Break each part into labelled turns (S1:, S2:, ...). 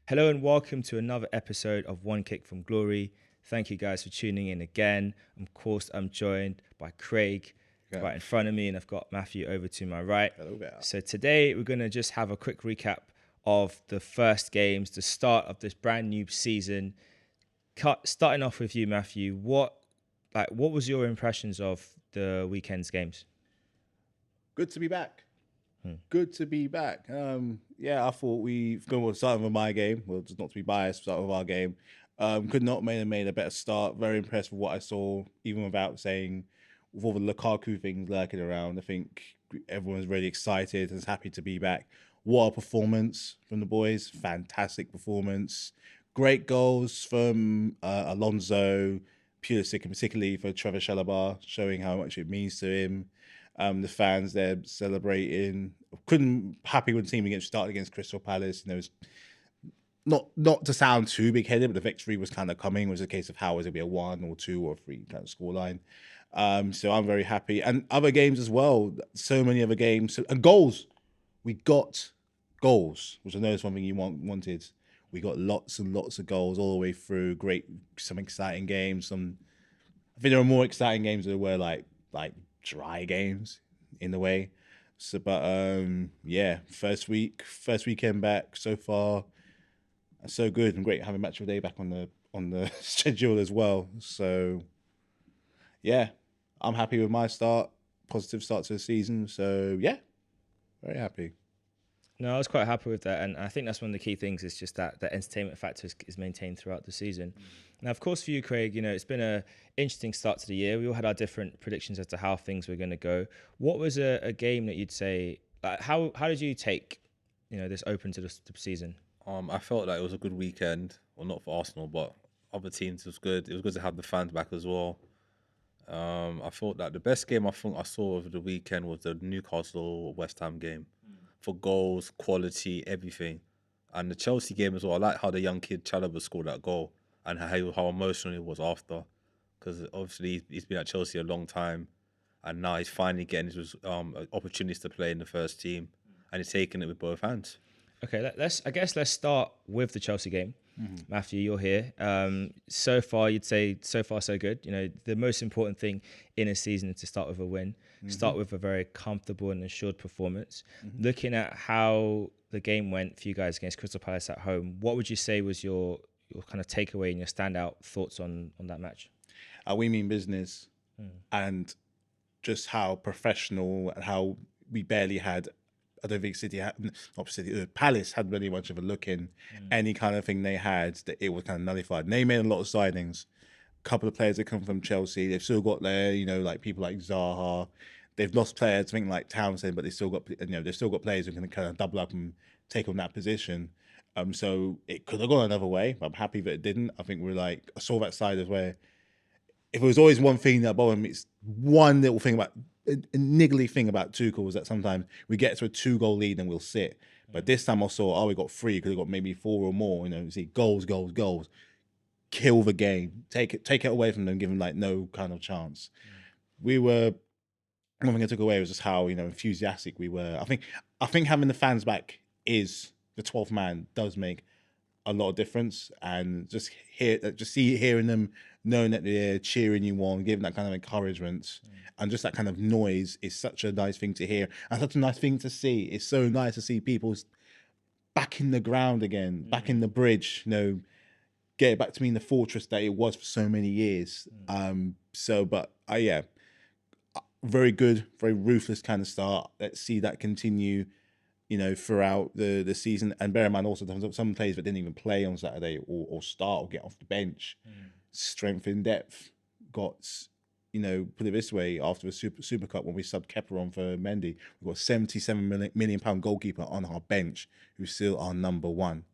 S1: Hello and welcome to another episode of One Kick from Glory. Thank you guys for tuning in again. Of course, I'm joined by Craig
S2: Yeah.
S1: right in front of me, and I've got Matthew over to my right.
S2: Hello there.
S1: So today we're going to just have a quick recap of the first games, the start of this brand new season. Starting off with you, Matthew. What was your impressions of the weekend's games?
S2: Good to be back. Good to be back. I thought we've gone with starting with my game. Well, just not to be biased, start with our game. Could not made a better start. Very impressed with what I saw, even without saying with all the Lukaku things lurking around. I think everyone's really excited and is happy to be back. What a performance from the boys! Fantastic performance. Great goals from Alonso, Pulisic, and particularly for Trevor Chalobah, showing how much it means to him. The fans there celebrating. Couldn't happy when the team against started against Crystal Palace. And there was not to sound too big headed, but the victory was kind of coming. It was a case of how was it be a 1 or 2 or 3 kind of scoreline. So I'm very happy. And other games as well. So many other games and goals. We got goals, which I know is something you wanted. We got lots and lots of goals all the way through. Great, some exciting games. I think there were more exciting games than there were like dry games in a way. So, but first weekend back so far, so good and great having match of the day back on the schedule as well. So, yeah, I'm happy with my start, positive start to the season. So yeah, very happy.
S1: No, I was quite happy with that, and I think that's one of the key things is just that the entertainment factor is maintained throughout the season. Now, of course, for you, Craig, it's been a interesting start to the year. We all had our different predictions as to how things were going to go. What was a game that you'd say? How did you take this open to the season?
S3: I felt like it was a good weekend. Well, not for Arsenal, but other teams was good. It was good to have the fans back as well. I thought that the best game I think I saw over the weekend was the Newcastle West Ham game for goals, quality, everything, and the Chelsea game as well. I like how the young kid Chalobah scored that goal and how emotional he was after, because obviously he's been at Chelsea a long time, and now he's finally getting his opportunities to play in the first team, and he's taking it with both hands.
S1: Okay, let's start with the Chelsea game. Matthew, you're here. So far, you'd say so far so good. The most important thing in a season is to start with a win. Start with a very comfortable and assured performance. Looking at how the game went for you guys against Crystal Palace at home, what would you say was your kind of takeaway and your standout thoughts on that match?
S2: We mean business, and just how professional and how we barely had. I don't think Palace had really much of a look in any kind of thing they had that it was kind of nullified. And they made a lot of signings. A couple of players that come from Chelsea, they've still got their, like people like Zaha. They've lost players, I think like Townsend, but they've still got players who can kind of double up and take on that position. So it could have gone another way, but I'm happy that it didn't. I think I saw that side as where if it was always one thing that bothered me, it's one little thing about a niggly thing about Tuchel was that sometimes we get to a 2-goal lead and we'll sit. But this time I saw, we got 3, could have got maybe 4 or more. See goals, goals, goals. Kill the game. Take it away from them, give them like no kind of chance. One thing I took away was just how enthusiastic we were. I think having the fans back is the 12th man does make a lot of difference, and just hearing them, knowing that they're cheering you on, giving that kind of encouragement, and just that kind of noise is such a nice thing to hear and such a nice thing to see. It's so nice to see people back in the ground again, back in the bridge, get it back to being the fortress that it was for so many years. Very good, very ruthless kind of start. Let's see that continue throughout the season. And bear in mind also some players that didn't even play on Saturday or start or get off the bench. Strength in depth. Got, put it this way, after the Super Cup when we subbed Kepa on for Mendy, we've got £77 million goalkeeper on our bench who's still our number one.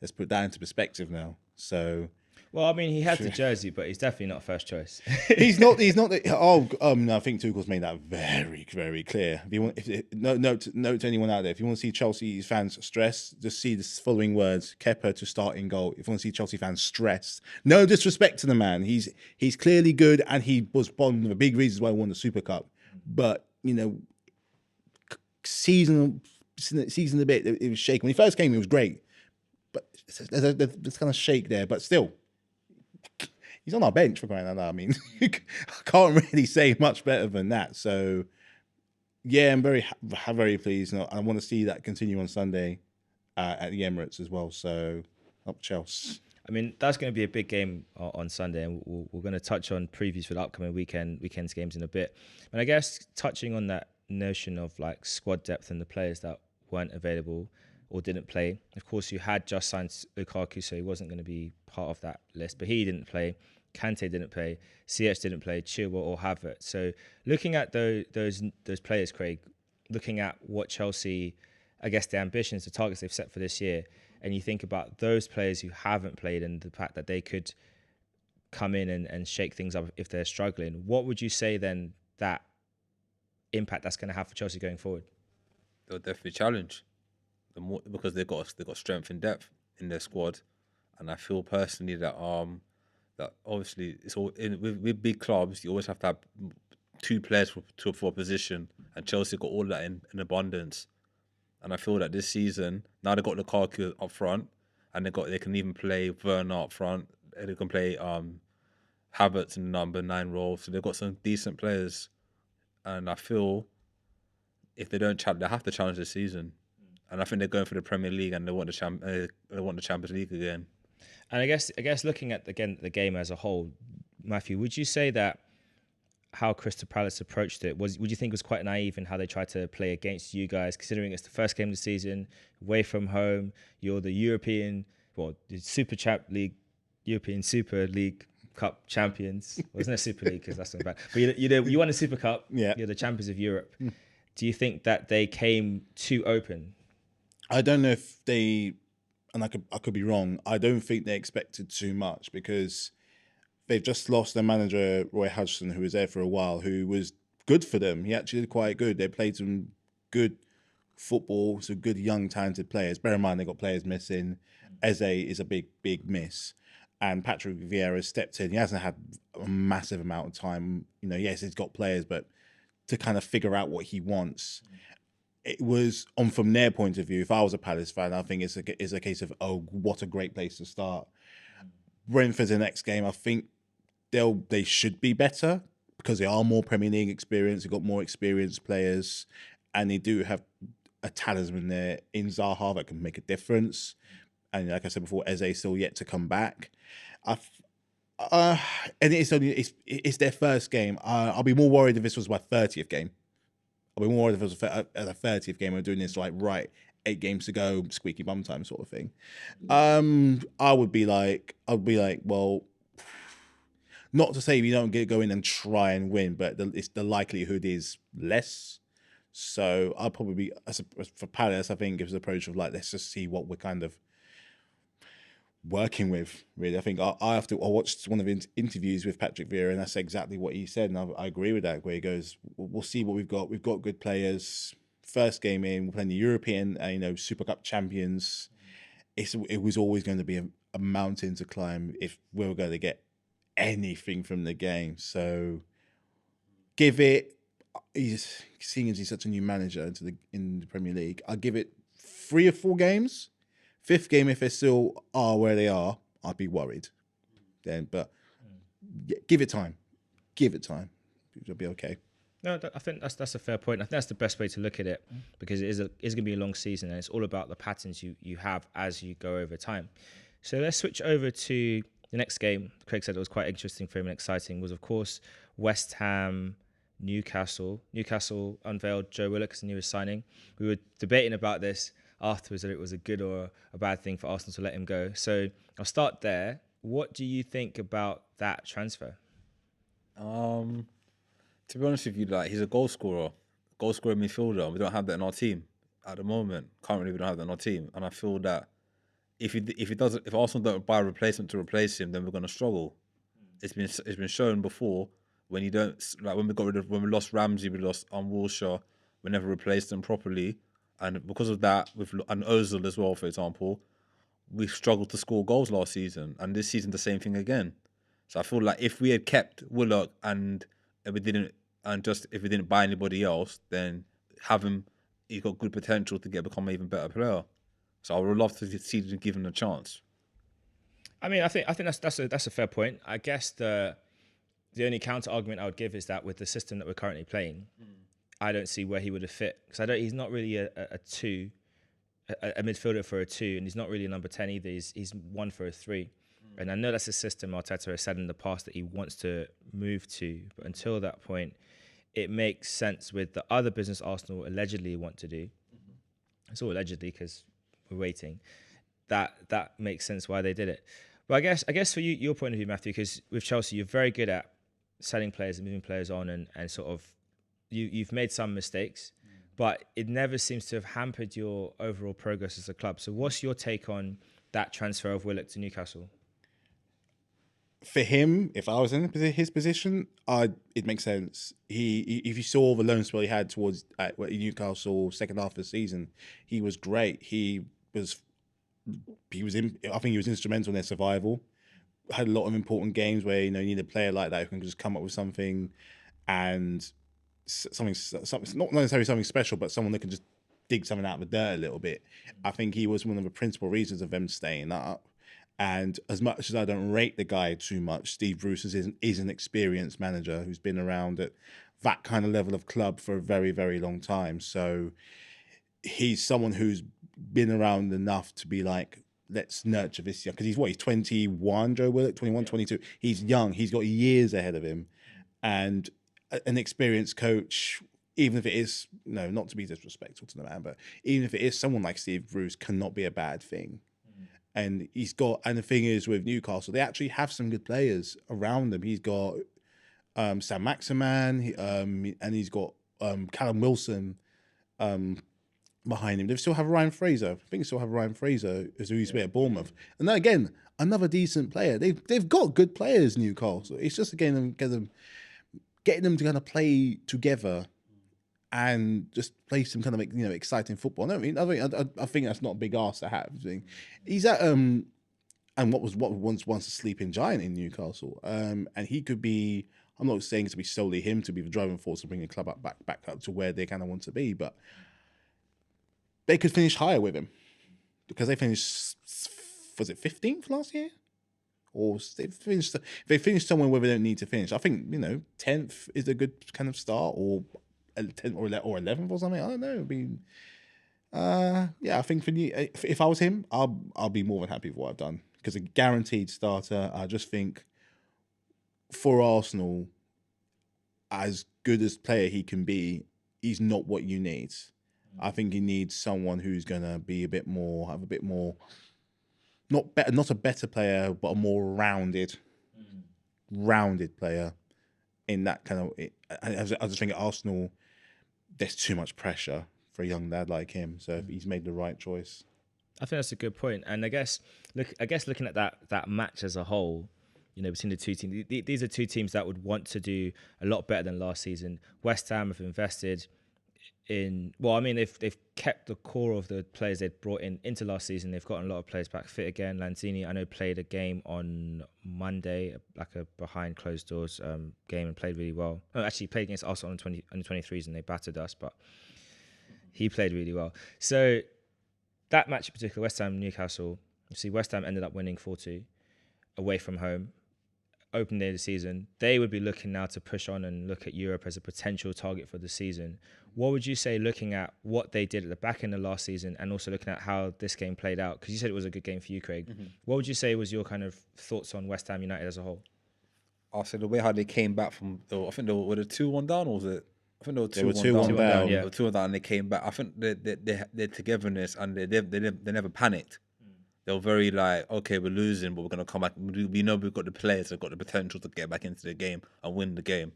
S2: Let's put that into perspective now. So...
S1: Well, I mean, he has the jersey, but he's definitely not first choice.
S2: He's not. No, I think Tuchel's made that very, very clear. Note to anyone out there, if you want to see Chelsea fans stressed, just see the following words: Kepa to start in goal. If you want to see Chelsea fans stressed, no disrespect to the man, he's clearly good, and he was one of the big reasons why he won the Super Cup. But season a bit, it was shaky. When he first came, he was great. but there's kind of shake there. But still, he's on our bench for crying out loud. I mean, I can't really say much better than that. So, yeah, I'm very pleased. And I want to see that continue on Sunday at the Emirates as well. So, up Chelsea.
S1: I mean, that's going to be a big game on Sunday, and we're going to touch on previews for the upcoming weekend's games in a bit. And I guess touching on that notion of like squad depth and the players that weren't available or didn't play. Of course, you had just signed Lukaku, so he wasn't going to be part of that list, but he didn't play. Kante didn't play. CH didn't play. Chilwell or Havertz. So looking at those players, Craig, looking at what Chelsea, I guess the ambitions, the targets they've set for this year, and you think about those players who haven't played and the fact that they could come in and shake things up if they're struggling, what would you say then that impact that's going to have for Chelsea going forward?
S3: They'll definitely challenge the more, because they've got strength and depth in their squad, and I feel personally that obviously it's all with big clubs you always have to have 2 players for a position, and Chelsea got all that in abundance. And I feel that this season, now they've got Lukaku up front, and they can even play Werner up front. They can play Havertz in the number 9 role. So they've got some decent players. And I feel if they don't challenge, they have to challenge this season. And I think they're going for the Premier League, and they want the Champions League again.
S1: And I guess looking at the game as a whole, Matthew, would you say that how Crystal Palace approached it would you think it was quite naive in how they tried to play against you guys, considering it's the first game of the season, away from home, you're the the European Super League Cup champions. Well, it's not Super League because that's not bad, but you won the Super Cup.
S2: Yeah,
S1: you're the champions of Europe. Do you think that they came too open?
S2: I don't know if they, and I could be wrong. I don't think they expected too much because they've just lost their manager, Roy Hodgson, who was there for a while, who was good for them. He actually did quite good. They played some good football, some good young talented players. Bear in mind they got players missing. Eze is a big miss. And Patrick Vieira stepped in. He hasn't had a massive amount of time. Yes, he's got players, but to kind of figure out what he wants. It was from their point of view. If I was a Palace fan, I think it's a case of, oh, what a great place to start. Brentford's the next game. I think they should be better because they are more Premier League experienced. They've got more experienced players, and they do have a talisman there in Zaha that can make a difference. And like I said before, Eze still yet to come back. And it's their first game. I'll be more worried if this was my 30th game. I'll be more worried if it was a 30th game. We're doing this 8 games to go, squeaky bum time sort of thing. I would be like, well, not to say we don't go in and try and win, but the likelihood is less. So I'll probably be, for Palace, I think it was an approach of let's just see what we're kind of working with, really. I think I watched one of the interviews with Patrick Vieira, and that's exactly what he said, and I agree with that, where he goes, we'll see what we've got. We've got good players. First game in, we're playing the European, Super Cup champions. It was always going to be a mountain to climb if we were going to get anything from the game. So give it, seeing as he's such a new manager in the Premier League, I'll give it 3 or 4 games. 5th game, if they still are where they are, I'd be worried then. But give it time. It'll be okay.
S1: No, I think that's a fair point. I think that's the best way to look at it, because it is going to be a long season, and it's all about the patterns you have as you go over time. So let's switch over to the next game. Craig said it was quite interesting for him and exciting. Was, of course, West Ham, Newcastle. Newcastle unveiled Joe Willock as the newest signing. We were debating about this afterwards, that it was a good or a bad thing for Arsenal to let him go. So I'll start there. What do you think about that transfer?
S3: To be honest with you, he's a goal scorer midfielder. We don't have that in our team at the moment. Currently, we don't have that in our team, and I feel that if Arsenal don't buy a replacement to replace him, then we're going to struggle. It's been shown before when you don't, when we lost Ramsey, we lost Wilshere, we never replaced them properly, and because of that, and Ozil as well, for example, we struggled to score goals last season, and this season the same thing again. So I feel like if we had kept Willock and if we didn't buy anybody else, then he's got good potential to become an even better player. So I would love to see them given a chance.
S1: I mean, I think that's a fair point. I guess the only counter argument I would give is that with the system that we're currently playing, I don't see where he would have fit, because he's not really a two, a midfielder for a two, and he's not really a number 10 either. He's one for a three. And I know that's a system Arteta has said in the past that he wants to move to, but until that point, it makes sense with the other business Arsenal allegedly want to do. It's all allegedly because we're waiting. That makes sense why they did it. But I guess for you, your point of view, Matthew, because with Chelsea, you're very good at selling players and moving players on, and sort of you've made some mistakes, but it never seems to have hampered your overall progress as a club. So what's your take on that transfer of Willock to Newcastle?
S2: For him, if I was in his position, it makes sense. If you saw the loan spell he had towards at Newcastle second half of the season, he was great. I think he was instrumental in their survival. Had a lot of important games where you need a player like that who can just come up with something, and something not necessarily something special, but someone that can just dig something out of the dirt a little bit. I think he was one of the principal reasons of them staying up. And as much as I don't rate the guy too much, Steve Bruce is an experienced manager who's been around at that kind of level of club for a very, very long time. So he's someone who's been around enough to be like, let's nurture this young. Because he's 21, Joe Willock, 21, 22. He's young. He's got years ahead of him. And an experienced coach, even if it is, not to be disrespectful to the man, but even if it is someone like Steve Bruce, cannot be a bad thing. And and the thing is with Newcastle, they actually have some good players around them. He's got Sam Maximan, and he's got Callum Wilson behind him. They still have Ryan Fraser. I think they still have Ryan Fraser, who used to be at Bournemouth. And then again, another decent player. They've got good players, Newcastle. It's just again getting them to kind of play together and just play some kind of exciting football. I think that's not a big ask to have. He's at and what once a sleeping giant in Newcastle. And he could be. I'm not saying to be solely him to be the driving force to bring the club back up to where they kind of want to be, but they could finish higher with him because they finished. Was it 15th last year? Or they finished somewhere where they don't need to finish. I think 10th is a good kind of start, or 10th or 11th or something. I don't know. I think for me, if I was him, I'll be more than happy with what I've done, because a guaranteed starter. I just think for Arsenal, as good as player he can be, he's not what you need. I think you need someone who's gonna be have a bit more. Not a better player, but a more rounded player in that kind of. I just think at Arsenal, there's too much pressure for a young lad like him. So if he's made the right choice,
S1: I think that's a good point. And I guess looking at that match as a whole, between the two teams, these are two teams that would want to do a lot better than last season. West Ham have invested they've kept the core of the players they'd brought into last season. They've gotten a lot of players back fit again. Lanzini, I know, played a game on Monday, like a behind closed doors game, and played really well. No, actually played against Arsenal on the 23s and they battered us, but he played really well. So that match in particular, West Ham Newcastle, you see West Ham ended up winning 4-2 away from home. Open day of the season, they would be looking now to push on and look at Europe as a potential target for the season. What would you say, looking at what they did at the back end of last season and also looking at how this game played out? Because you said it was a good game for you, Craig. Mm-hmm. What would you say was your kind of thoughts on West Ham United as a whole?
S3: I'll say the way how they came back from, I think they were 2-1 down, or was it? I think they were 2-1
S2: down.
S3: Yeah. They were 2-1 down and they came back. I think their togetherness, and they never panicked. They were very like, okay, we're losing, but we're going to come back. We know we've got the players, they've got the potential to get back into the game and win the game.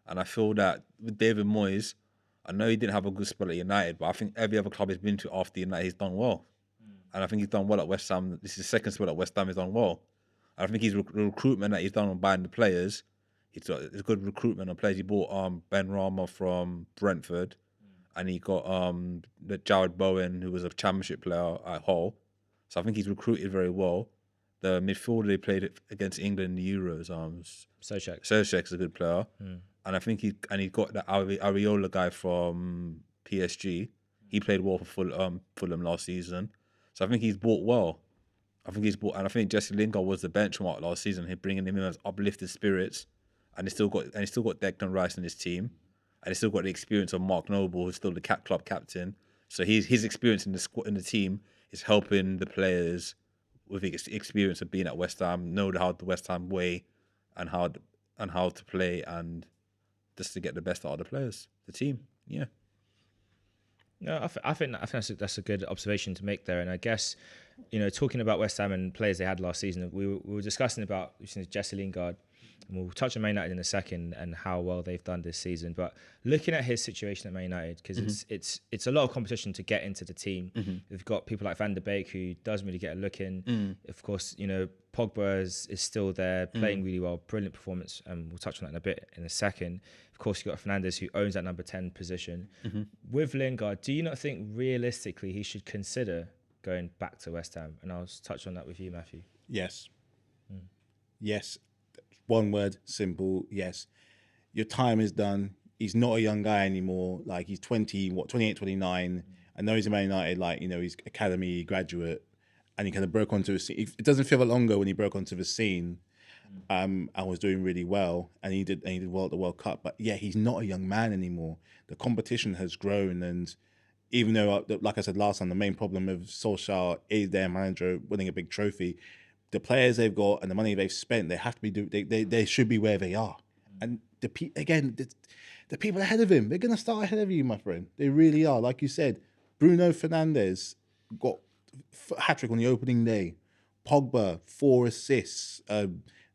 S3: And I feel that with David Moyes, I know he didn't have a good spell at United, but I think every other club he's been to after United, he's done well. And I think he's done well at West Ham. This is his second spell at West Ham, he's done well. And I think the recruitment that he's done on buying the players, it's good recruitment on players. He bought Ben Rama from Brentford, and he got the Jared Bowen, who was a championship player at Hull. So I think he's recruited very well. The midfielder they played against England in the Euros, Souček's a good player. And I think he got the Areola guy from PSG. He played well for Fulham last season. So I think he's bought well. And I think Jesse Lingard was the benchmark last season. He bringing him in as uplifted spirits, and he still got Declan Rice in his team, and he still got the experience of Mark Noble, who's still the club captain. So his experience in the team is helping the players with the experience of being at West Ham, know how the West Ham way, and how to play, and just to get the best out of the players, the team. Yeah.
S1: No, I think that's a good observation to make there. And I guess, talking about West Ham and players they had last season, we were discussing about Jesse Lingard, and we'll touch on Man United in a second and how well they've done this season. But looking at his situation at Man United, because it's a lot of competition to get into the team. We've got people like Van der Beek, who doesn't really get a look in. Of course, Pogba is still there, playing really well, brilliant performance, and we'll touch on that in a second. Of course, you've got Fernandes, who owns that number 10 position. With Lingard, do you not think realistically he should consider going back to West Ham? And I'll touch on that with you, Matthew.
S2: Yes. Yes. One word, simple, yes. Your time is done. He's not a young guy anymore. Like, he's 28, 29. I know he's a Man United, he's academy graduate, and he kind of broke onto a scene. It doesn't feel longer when he broke onto the scene. And was doing really well, and he did well at the World Cup. But yeah, he's not a young man anymore. The competition has grown, and even though, like I said last time, the main problem of Solskjaer is their manager winning a big trophy, the players they've got and the money they've spent, they have to be they should be where they are. And the people ahead of him, they're going to start ahead of you, my friend. They really are. Like you said, Bruno Fernandes got a hat-trick on the opening day. Pogba, 4 assists.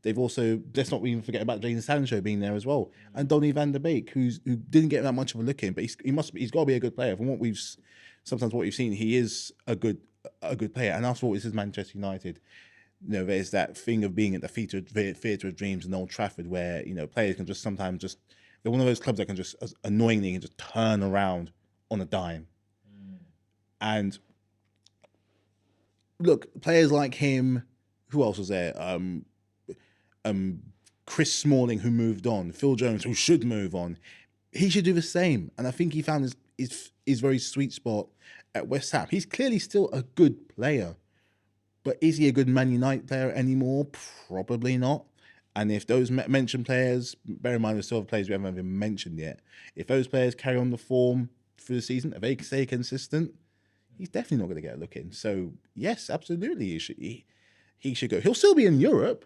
S2: They've also, let's not even forget about Jadon Sancho being there as well, and Donny van der Beek, who didn't get that much of a look in, but he's got to be a good player. From what we've seen, he is a good player. And after all, this is Manchester United. There's that thing of being at the theatre of dreams in Old Trafford, where players can just sometimes they're one of those clubs that can just annoyingly can just turn around on a dime. And look, players like him. Who else was there? Chris Smalling, who moved on, Phil Jones, who should move on. He should do the same. And I think he found his very sweet spot at West Ham. He's clearly still a good player, but is he a good Man United player anymore? Probably not. And if those mentioned players, bear in mind there's still players we haven't even mentioned yet, if those players carry on the form through the season, if they stay consistent, he's definitely not going to get a look in. So yes, absolutely, he should go. He'll still be in Europe,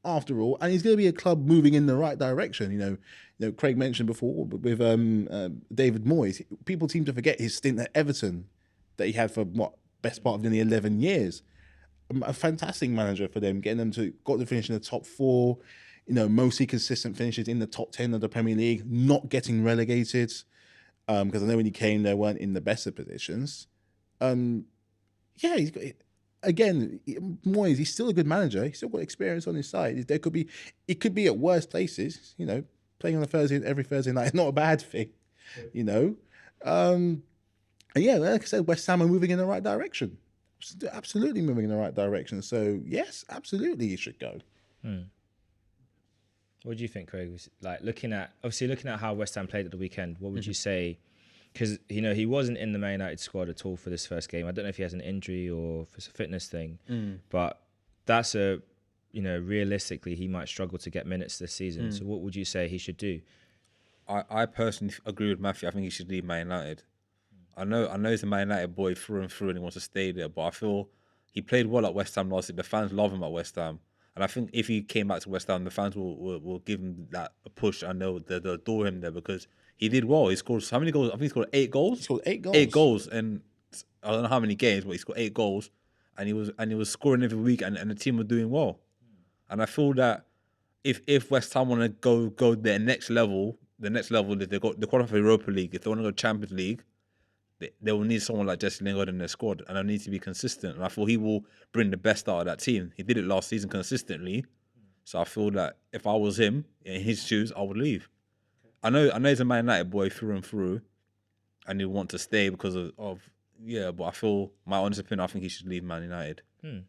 S2: after all, and he's going to be a club moving in the right direction. Craig mentioned before with David Moyes. People seem to forget his stint at Everton that he had for best part of nearly 11 years. A fantastic manager for them, getting them to finish in the top 4. Mostly consistent finishes in the top 10 of the Premier League, not getting relegated. Because I know when he came, they weren't in the best of positions. He's got. Again, Moyes, he's still a good manager. He's still got experience on his side. It could be at worse places. Playing on every Thursday night is not a bad thing. And yeah, like I said, West Ham are moving in the right direction. Absolutely moving in the right direction. So yes, absolutely, he should go.
S1: What do you think, Craig? Looking at how West Ham played at the weekend, what would you say? Because he wasn't in the Man United squad at all for this first game. I don't know if he has an injury or if it's a fitness thing, but that's realistically he might struggle to get minutes this season. So what would you say he should do?
S3: I personally agree with Matthew. I think he should leave Man United. I know he's a Man United boy through and through, and he wants to stay there. But I feel he played well at West Ham last year. The fans love him at West Ham, and I think if he came back to West Ham, the fans will give him that a push. I know they'll adore him there because he did well. He scored how many goals? I think he scored 8 goals.
S2: He scored 8 goals.
S3: 8 goals, and I don't know how many games, but he scored 8 goals, and he was scoring every week, and the team were doing well. And I feel that if West Ham want to go their next level, if they qualify for Europa League, if they want to go Champions League, they will need someone like Jesse Lingard in their squad, and they need to be consistent. And I feel he will bring the best out of that team. He did it last season consistently, so I feel that if I was him in his shoes, I would leave. I know he's a Man United boy through and through, and he want to stay because of but I feel, my honest opinion, I think he should leave Man United.
S1: And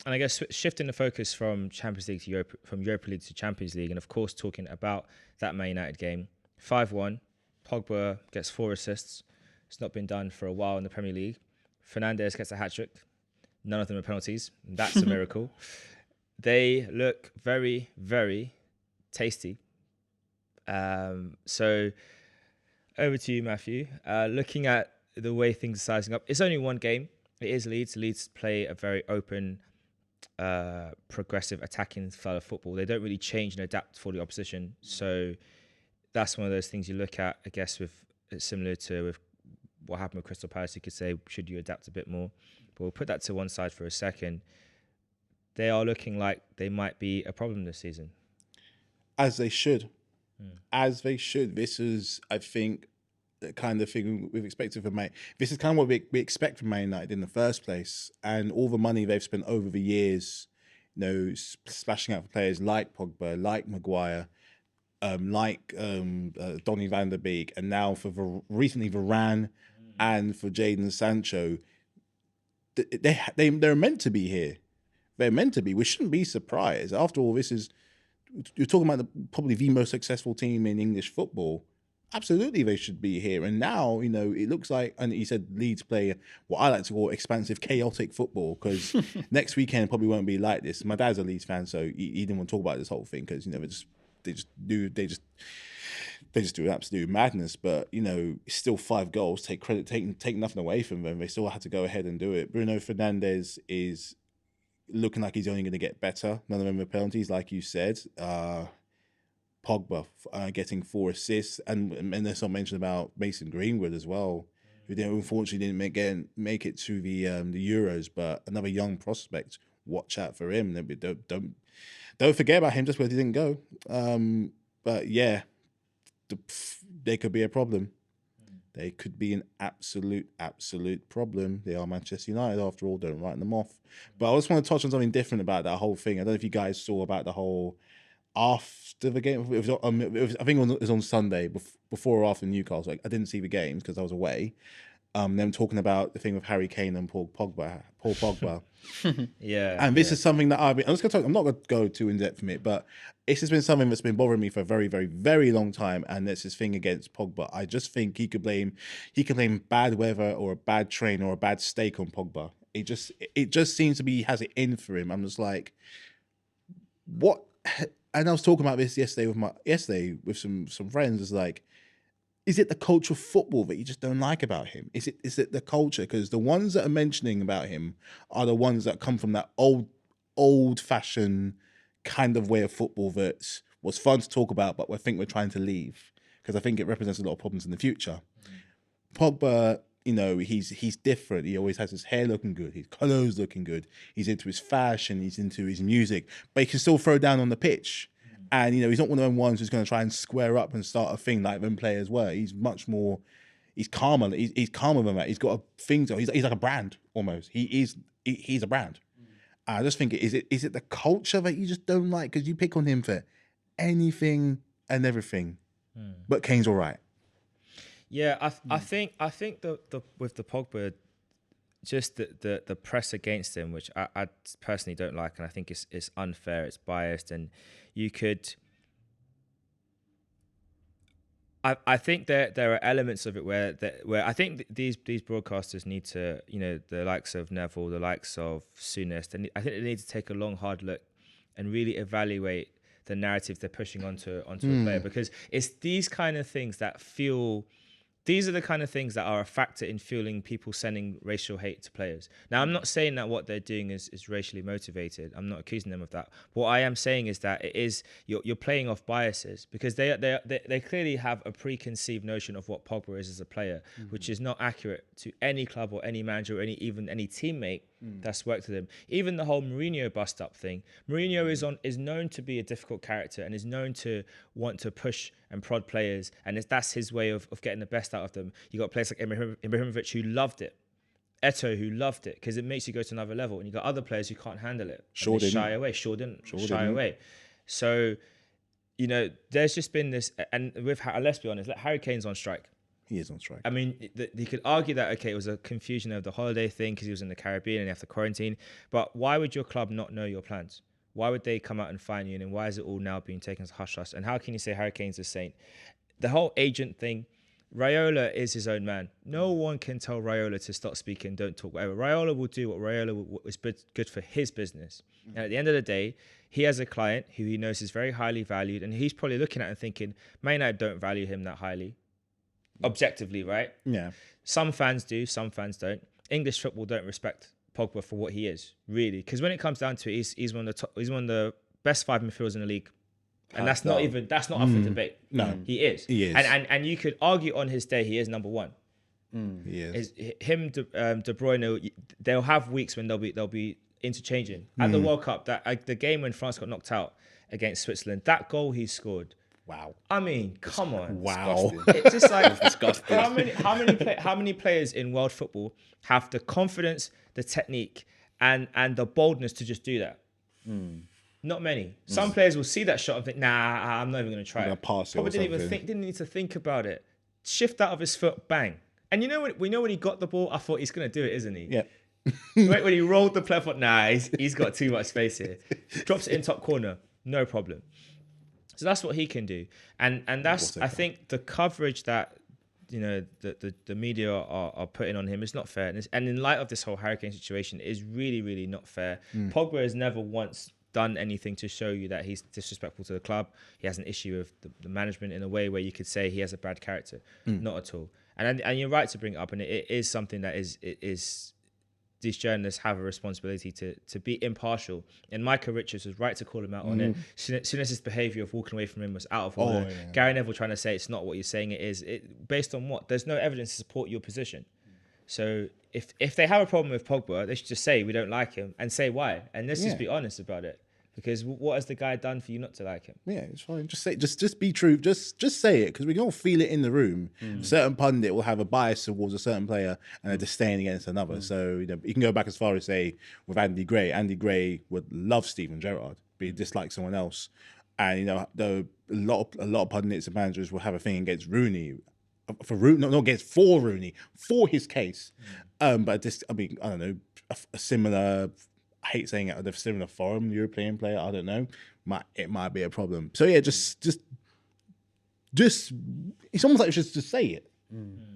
S1: I guess shifting the focus from Champions League to Europa League to Champions League, and of course talking about that Man United game, 5-1, Pogba gets 4 assists. It's not been done for a while in the Premier League. Fernandes gets a hat-trick, None of them are penalties. That's a miracle. They look very, very tasty. So over to you, Matthew. Looking at the way things are sizing up, it's only one game. It is Leeds. Leeds play a very open, progressive, attacking style of football. They don't really change and adapt for the opposition. So that's one of those things you look at, I guess, with similar to with what happened with Crystal Palace. You could say, should you adapt a bit more? But we'll put that to one side for a second. They are looking like they might be a problem this season.
S2: As they should. As they should. This is, I think, the kind of thing we've expected from Man. This is kind of what we expect from Man United in the first place. And all the money they've spent over the years, splashing out for players like Pogba, like Maguire, like Donny van der Beek, and now recently Varane and for Jadon Sancho. They're meant to be here. They're meant to be. We shouldn't be surprised. After all, you're talking about probably the most successful team in English football. Absolutely, they should be here. And now, it looks like, and he said Leeds play what I like to call expansive, chaotic football, because next weekend probably won't be like this. My dad's a Leeds fan, so he didn't want to talk about this whole thing because they just do absolute madness. But it's still 5 goals. Take nothing away from them. They still had to go ahead and do it. Bruno Fernandes is looking like he's only going to get better. None of them are penalties, like you said. Pogba getting 4 assists, and there's some mention about Mason Greenwood as well, who unfortunately didn't make it to the Euros, but another young prospect. Watch out for him. Don't forget about him just because he didn't go. But yeah, they could be a problem. They could be an absolute problem. They are Manchester United after all. Don't write them off. But I just want to touch on something different about that whole thing. I don't know if you guys saw about the whole after the game. I think it was on Sunday before or after Newcastle. I didn't see the games because I was away. Them talking about the thing with Harry Kane and Paul Pogba.
S1: Yeah.
S2: And this is something that I'm not going to go too in depth from it, but it's just been something that's been bothering me for a very, very, very long time. And that's this thing against Pogba. I just think he could blame bad weather or a bad train or a bad steak on Pogba. It just seems to be he has it in for him. I'm just like, what? And I was talking about this yesterday with some friends. It's like, is it the culture of football that you just don't like about him? Is it the culture? Because the ones that are mentioning about him are the ones that come from that old-fashioned kind of way of football that was fun to talk about, but I think we're trying to leave because I think it represents a lot of problems in the future. Pogba, he's different. He always has his hair looking good, his clothes looking good. He's into his fashion, he's into his music, but he can still throw down on the pitch. And, he's not one of them ones who's going to try and square up and start a thing like them players were. He's much more, he's calmer. He's calmer than that. He's got a thing. He's like a brand almost. He's a brand. I just think, is it the culture that you just don't like? Because you pick on him for anything and everything. But Kane's all right.
S1: Yeah, I think the with the Pogba, just the press against him, which I personally don't like, and I think it's unfair, it's biased, and you could. I think there are elements of it where I think these broadcasters need to, the likes of Neville, the likes of Souness, I think they need to take a long, hard look and really evaluate the narrative they're pushing onto a player, because it's these kind of things that feel. These are the kind of things that are a factor in fueling people sending racial hate to players. Now, I'm not saying that what they're doing is racially motivated. I'm not accusing them of that. What I am saying is that it is you're playing off biases, because they clearly have a preconceived notion of what Pogba is as a player, which is not accurate to any club or any manager or even any teammate that's worked with him. Even the whole Mourinho bust-up thing. Mourinho is known to be a difficult character and is known to want to push and prod players, and that's his way of getting the best out of them. You got players like Ibrahimovic who loved it, Eto'o who loved it because it makes you go to another level, and you got other players who can't handle it.
S2: Sure didn't.
S1: Shy away. Sure didn't. Shy away. So, there's just been this, and let's be honest, Harry Kane's on strike.
S2: He is on strike.
S1: I mean, you could argue that, okay, it was a confusion of the holiday thing because he was in the Caribbean and you have to quarantine. But why would your club not know your plans? Why would they come out and fine you? And why is it all now being taken as hush-hush? And how can you say Harry Kane's a saint? The whole agent thing, Raiola is his own man. No one can tell Raiola to stop speaking, don't talk, whatever. Raiola will do what Raiola is good for his business. And at the end of the day, he has a client who he knows is very highly valued, and he's probably looking at it and thinking, Man United don't value him that highly. Objectively, right?
S2: Yeah.
S1: Some fans do, some fans don't. English football don't respect Pogba for what he is, really. Because when it comes down to it, he's one of the best 5 midfielders in the league. And that's not up for debate.
S2: No.
S1: He is.
S2: He is.
S1: And you could argue on his day, he is number one.
S2: He is.
S1: Him, De Bruyne, they'll have weeks when they'll be interchanging. At the World Cup, the game when France got knocked out against Switzerland, that goal he scored.
S2: Wow.
S1: I mean, come on.
S2: Wow.
S1: It's just like
S3: disgusting.
S1: how many players in world football have the confidence, the technique, and the boldness to just do that? Not many. Some players will see that shot and think, "Nah, I'm not even going to try
S2: I'm
S1: it."
S2: gonna pass it or
S1: Probably didn't need to think about it. Shift out of his foot, bang. And we know when he got the ball, I thought he's going to do it, isn't he?
S2: Yeah.
S1: When he rolled the player, I thought, nah, he's got too much space here. Drops it in top corner, no problem. So that's what he can do, and that's I think the coverage that the media are putting on him is not fair, and in light of this whole Harry Kane situation, it is really, really not fair. Pogba has never once done anything to show you that he's disrespectful to the club. He has an issue with the management in a way where you could say he has a bad character. Not at all. And you're right to bring it up, and it is something that is these journalists have a responsibility to be impartial. And Micah Richards was right to call him out on it. Soon as his behaviour of walking away from him was out of order. Gary Neville trying to say it's not what you're saying it is. Based on what? There's no evidence to support your position. So if they have a problem with Pogba, they should just say we don't like him and say why. And let's just be honest about it. Because what has the guy done for you not to like him?
S2: Yeah, it's fine. Just say, just be true. Just say it, because we can all feel it in the room. A certain pundit will have a bias towards a certain player and a disdain against another. So you can go back as far as say with Andy Gray. Andy Gray would love Steven Gerrard, but he dislikes someone else. And a lot of pundits and managers will have a thing against Rooney. For Rooney, for his case. But just, I don't know, a similar. I hate saying it. A similar foreign European player. I don't know. It might be a problem. So yeah, just. It's almost like you should just say it.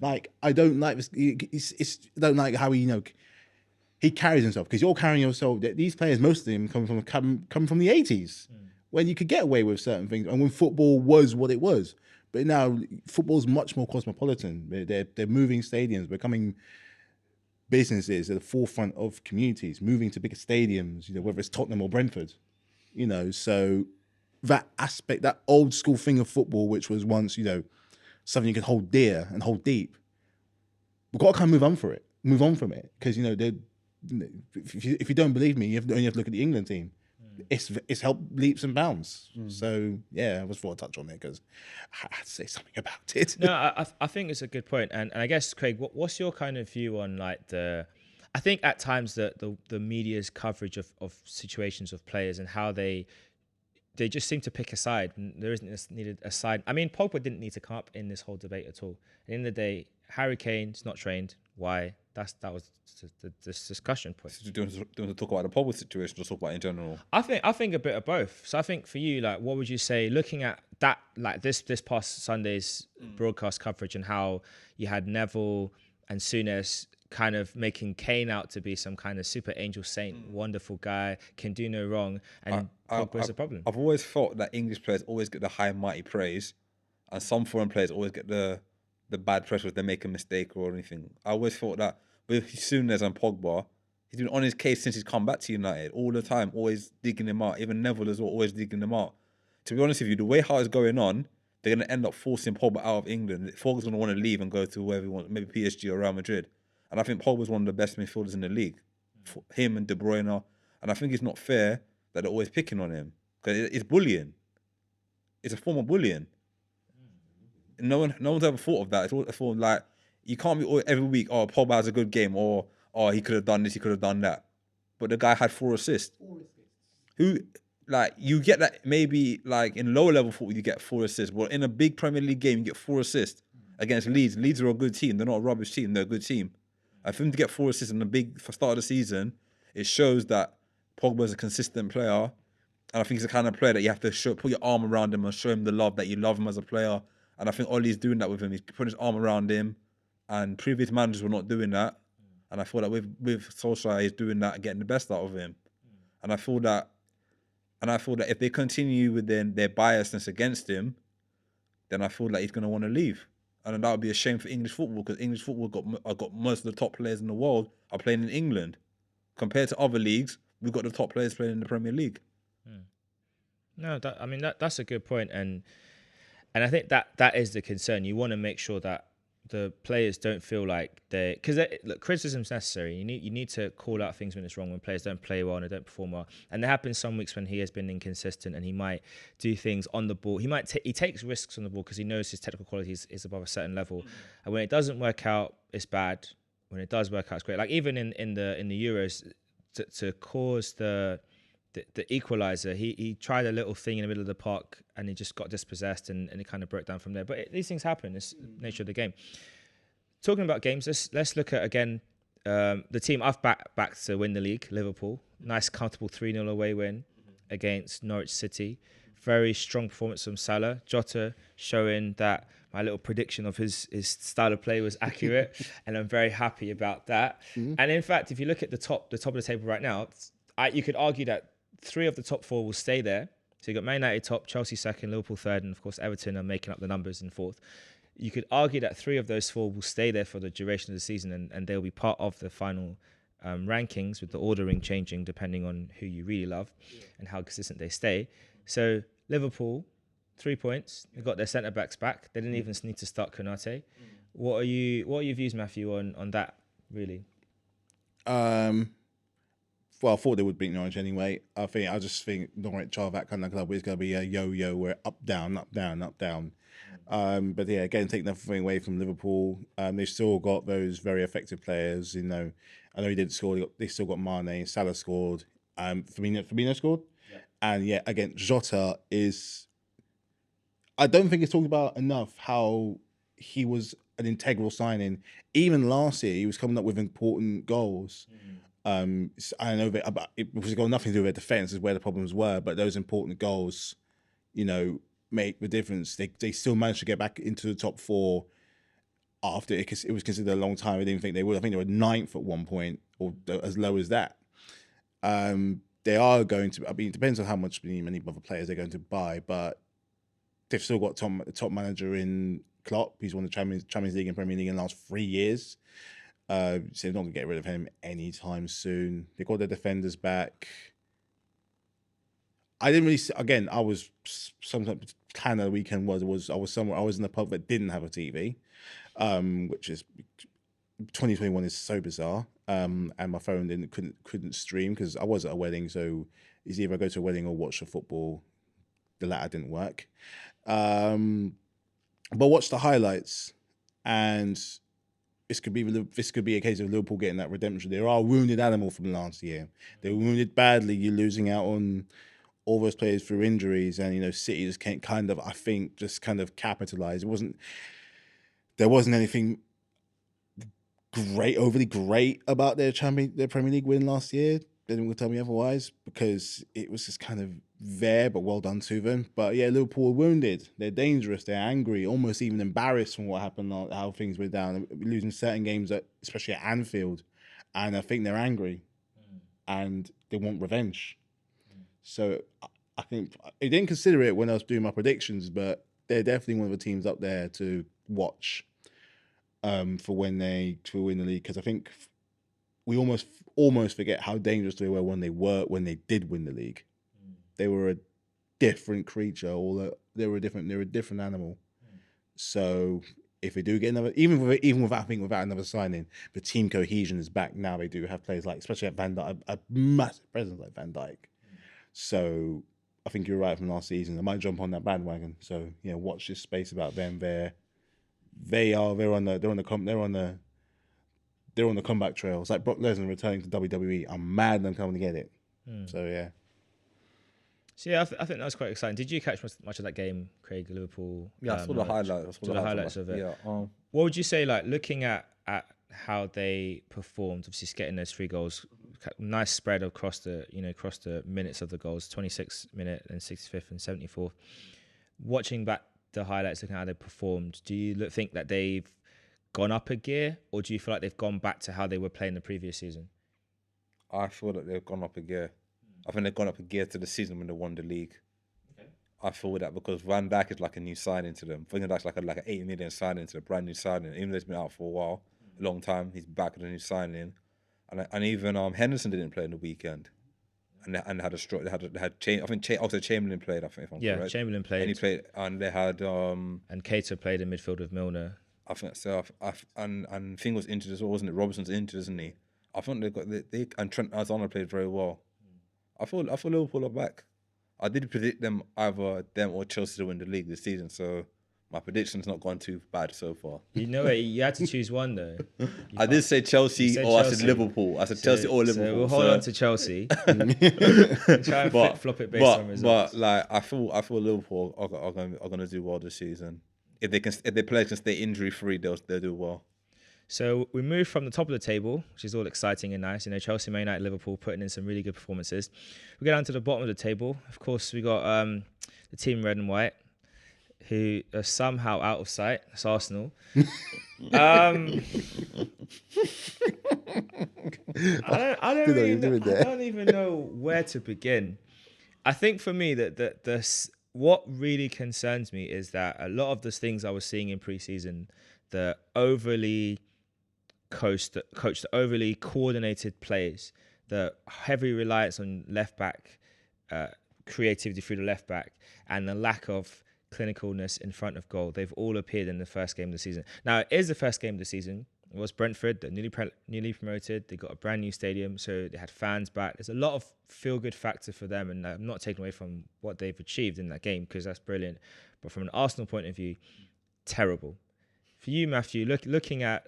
S2: Like, I don't like this. I don't like how he carries himself, because you're carrying yourself. These players, most of them come from the 80s, when you could get away with certain things, and when football was what it was. But now football's much more cosmopolitan. They're moving stadiums, becoming businesses at the forefront of communities, moving to bigger stadiums, whether it's Tottenham or Brentford, so that aspect, that old school thing of football, which was once, something you could hold dear and hold deep, we've got to kind of move on from it. Because, if you don't believe me, you only have to look at the England team. It's helped leaps and bounds. So yeah, I just thought I'd touch on it because I had to say something about it.
S1: No, I think it's a good point. And I guess, Craig, what's your kind of view on I think at times the media's coverage of situations of players and how they just seem to pick a side, and there isn't needed a side. I mean, Pogba didn't need to come up in this whole debate at all. At the end of the day, Harry Kane's not trained. Why? That was this discussion point.
S3: So do you want to talk about the Pogba situation or talk about it in general?
S1: I think a bit of both. So I think for you, what would you say, looking at that, this past Sunday's broadcast coverage, and how you had Neville and Souness kind of making Kane out to be some kind of super angel saint, wonderful guy, can do no wrong, and Pogba's a problem.
S3: I've always felt that English players always get the high and mighty praise, and some foreign players always get the bad press if they make a mistake or anything. I always thought that with Souness and Pogba, he's been on his case since he's come back to United all the time, always digging him out. Even Neville as well, always digging him out. To be honest with you, the way how it's going on, they're going to end up forcing Pogba out of England. Pogba's going to want to leave and go to wherever he wants, maybe PSG or Real Madrid. And I think Pogba's one of the best midfielders in the league. For him and De Bruyne. And I think it's not fair that they're always picking on him, because it's bullying. It's a form of bullying. No one's ever thought of that. It's all a form you can't be every week, Pogba has a good game, or he could have done this, he could have done that. But the guy had 4 assists. Who, you get that maybe in lower level football you get 4 assists, but in a big Premier League game you get 4 assists against Leeds. Leeds are a good team. They're not a rubbish team. They're a good team. And for him to get 4 assists in the big start of the season, it shows that Pogba is a consistent player. And I think he's the kind of player that you have to put your arm around him and show him the love, that you love him as a player And I think Ollie's doing that with him. He's putting his arm around him, and previous managers were not doing that. And I feel that with Solskjaer, he's doing that and getting the best out of him. And I feel that if they continue with their biasness against him, then I feel like he's going to want to leave. And then that would be a shame for English football, because English football got most of the top players in the world are playing in England. Compared to other leagues, we've got the top players playing in the Premier League.
S1: No, that's a good point, and I think that is the concern. You want to make sure that the players don't feel like because look, criticism's necessary. You need to call out things when it's wrong, when players don't play well and they don't perform well. And there have been some weeks when he has been inconsistent and he might do things on the ball. He takes risks on the ball because he knows his technical quality is above a certain level. And when it doesn't work out, it's bad. When it does work out, it's great. Like even in the Euros, to cause the equalizer, he tried a little thing in the middle of the park and he just got dispossessed and it kind of broke down from there. But these things happen. It's the nature of the game. Talking about games, let's look at again the team I've backed to win the league, Liverpool. Nice, comfortable 3-0 away win against Norwich City. Very strong performance from Salah. Jota showing that my little prediction of his style of play was accurate, and I'm very happy about that. And in fact, if you look at the top of the table right now, you could argue that 3 of the top 4 will stay there. So you've got Man United top, Chelsea second, Liverpool third, and of course Everton are making up the numbers in fourth. You could argue that 3 of those 4 will stay there for the duration of the season, and they'll be part of the final rankings, with the ordering changing depending on who you really love and how consistent they stay. So Liverpool, 3 points. They've got their centre-backs back. They didn't even need to start Konate. What are your views, Matthew, on that, really?
S2: Well, I thought they would beat Norwich anyway. I just think Norwich are that kind of club where it's going to be a yo-yo, where up, down, up, down, up, down. But yeah, again, take nothing away from Liverpool. They've still got those very effective players. You know, I know he didn't score. They still got Mane. Salah scored. Firmino scored. Yeah. And yeah, again, Jota is. I don't think it's talked about enough how he was an integral signing. Even last year, he was coming up with important goals. I know that it was got nothing to do with their defense, is where the problems were, but those important goals, you know, make the difference. They still managed to get back into the top 4 after it was considered a long time. I didn't think they would. I think they were 9th at one point, or as low as that. They are going to. I mean, it depends on how many other players they're going to buy, but they've still got top manager in Klopp. He's won the Champions League and Premier League in the last 3 years. So they're not going to get rid of him anytime soon. They got their defenders back. I didn't really. Again, I was sometimes kind of the weekend I was somewhere. I was in a pub that didn't have a TV, which is 2021 is so bizarre. And my phone couldn't stream because I was at a wedding. So it's either go to a wedding or watch the football. The latter didn't work. But watch the highlights, and this could be a case of Liverpool getting that redemption. They are a wounded animal from last year. They were wounded badly. You're losing out on all those players through injuries, and you know City just can't kind of capitalize. There wasn't anything overly great about their Premier League win last year. They didn't tell me otherwise, because it was just kind of there, but well done to them. But yeah, Liverpool were wounded. They're dangerous. They're angry, almost even embarrassed from what happened, how things went down, losing certain games, especially at Anfield. And I think they're angry, and they want revenge. So I think I didn't consider it when I was doing my predictions, but they're definitely one of the teams up there to watch for when they win the league, because I think we almost forget how dangerous they were when they did win the league. They were a different creature, or they were a different animal. So if they do get another, even without another signing, the team cohesion is back now. They do have players like, especially at Van Dijk, a massive presence like Van Dijk. So I think you're right from last season. I might jump on that bandwagon. So yeah, watch this space about them. They're on the comeback trail. It's like Brock Lesnar returning to WWE. I'm mad them coming to get it. So yeah.
S1: So yeah, I think that was quite exciting. Did you catch much of that game, Craig? Liverpool.
S3: Yeah, I saw the highlights.
S1: The highlights of it.
S3: Yeah.
S1: What would you say, like looking at how they performed? Obviously, getting those 3 goals, nice spread across the minutes of the goals, 26th minute and 65th and 74th. Watching back the highlights, looking at how they performed, do you think that they've gone up a gear, or do you feel like they've gone back to how they were playing the previous season?
S3: I feel that they've gone up a gear. I think they've gone up a gear to the season when they won the league. Okay. I feel that because Van Dijk is like a new signing to them. Van Dijk's like an 8 million signing to a brand new signing. Even though he's been out for a while, a long time, he's back as a new signing. And even Henderson didn't play in the weekend. And they had a stroke. They had I think also Chamberlain played. I think if I'm correct.
S1: Chamberlain played.
S3: And he played, and they had
S1: and Keita played in midfield with Milner.
S3: I think so. And Thing was injured as well, wasn't it? Robertson's injured, isn't he? I think they and Trent Alexander played very well. I feel Liverpool are back. I did predict them either them or Chelsea to win the league this season, so my prediction's not gone too bad so far.
S1: You know it. You had to choose one though.
S3: I did say Chelsea or I said Liverpool. I said Chelsea or Liverpool.
S1: So we'll hold on to Chelsea. Try and flip it based on results.
S3: But like I feel Liverpool are gonna do well this season. If the players can stay injury free, they'll do well.
S1: So we move from the top of the table, which is all exciting and nice. You know, Chelsea, Man United, Liverpool putting in some really good performances. We go down to the bottom of the table. Of course, we got the team red and white, who are somehow out of sight. It's Arsenal. I don't even know where to begin. I think for me that what really concerns me is that a lot of the things I was seeing in pre-season, the overly coached, overly coordinated plays, the heavy reliance on left back, creativity through the left back, and the lack of clinicalness in front of goal, they've all appeared in the first game of the season. Now, it is the first game of the season. It was Brentford, they're newly promoted. They got a brand new stadium, so they had fans back. There's a lot of feel-good factor for them, and I'm not taking away from what they've achieved in that game because that's brilliant. But from an Arsenal point of view, terrible. For you, Matthew, looking at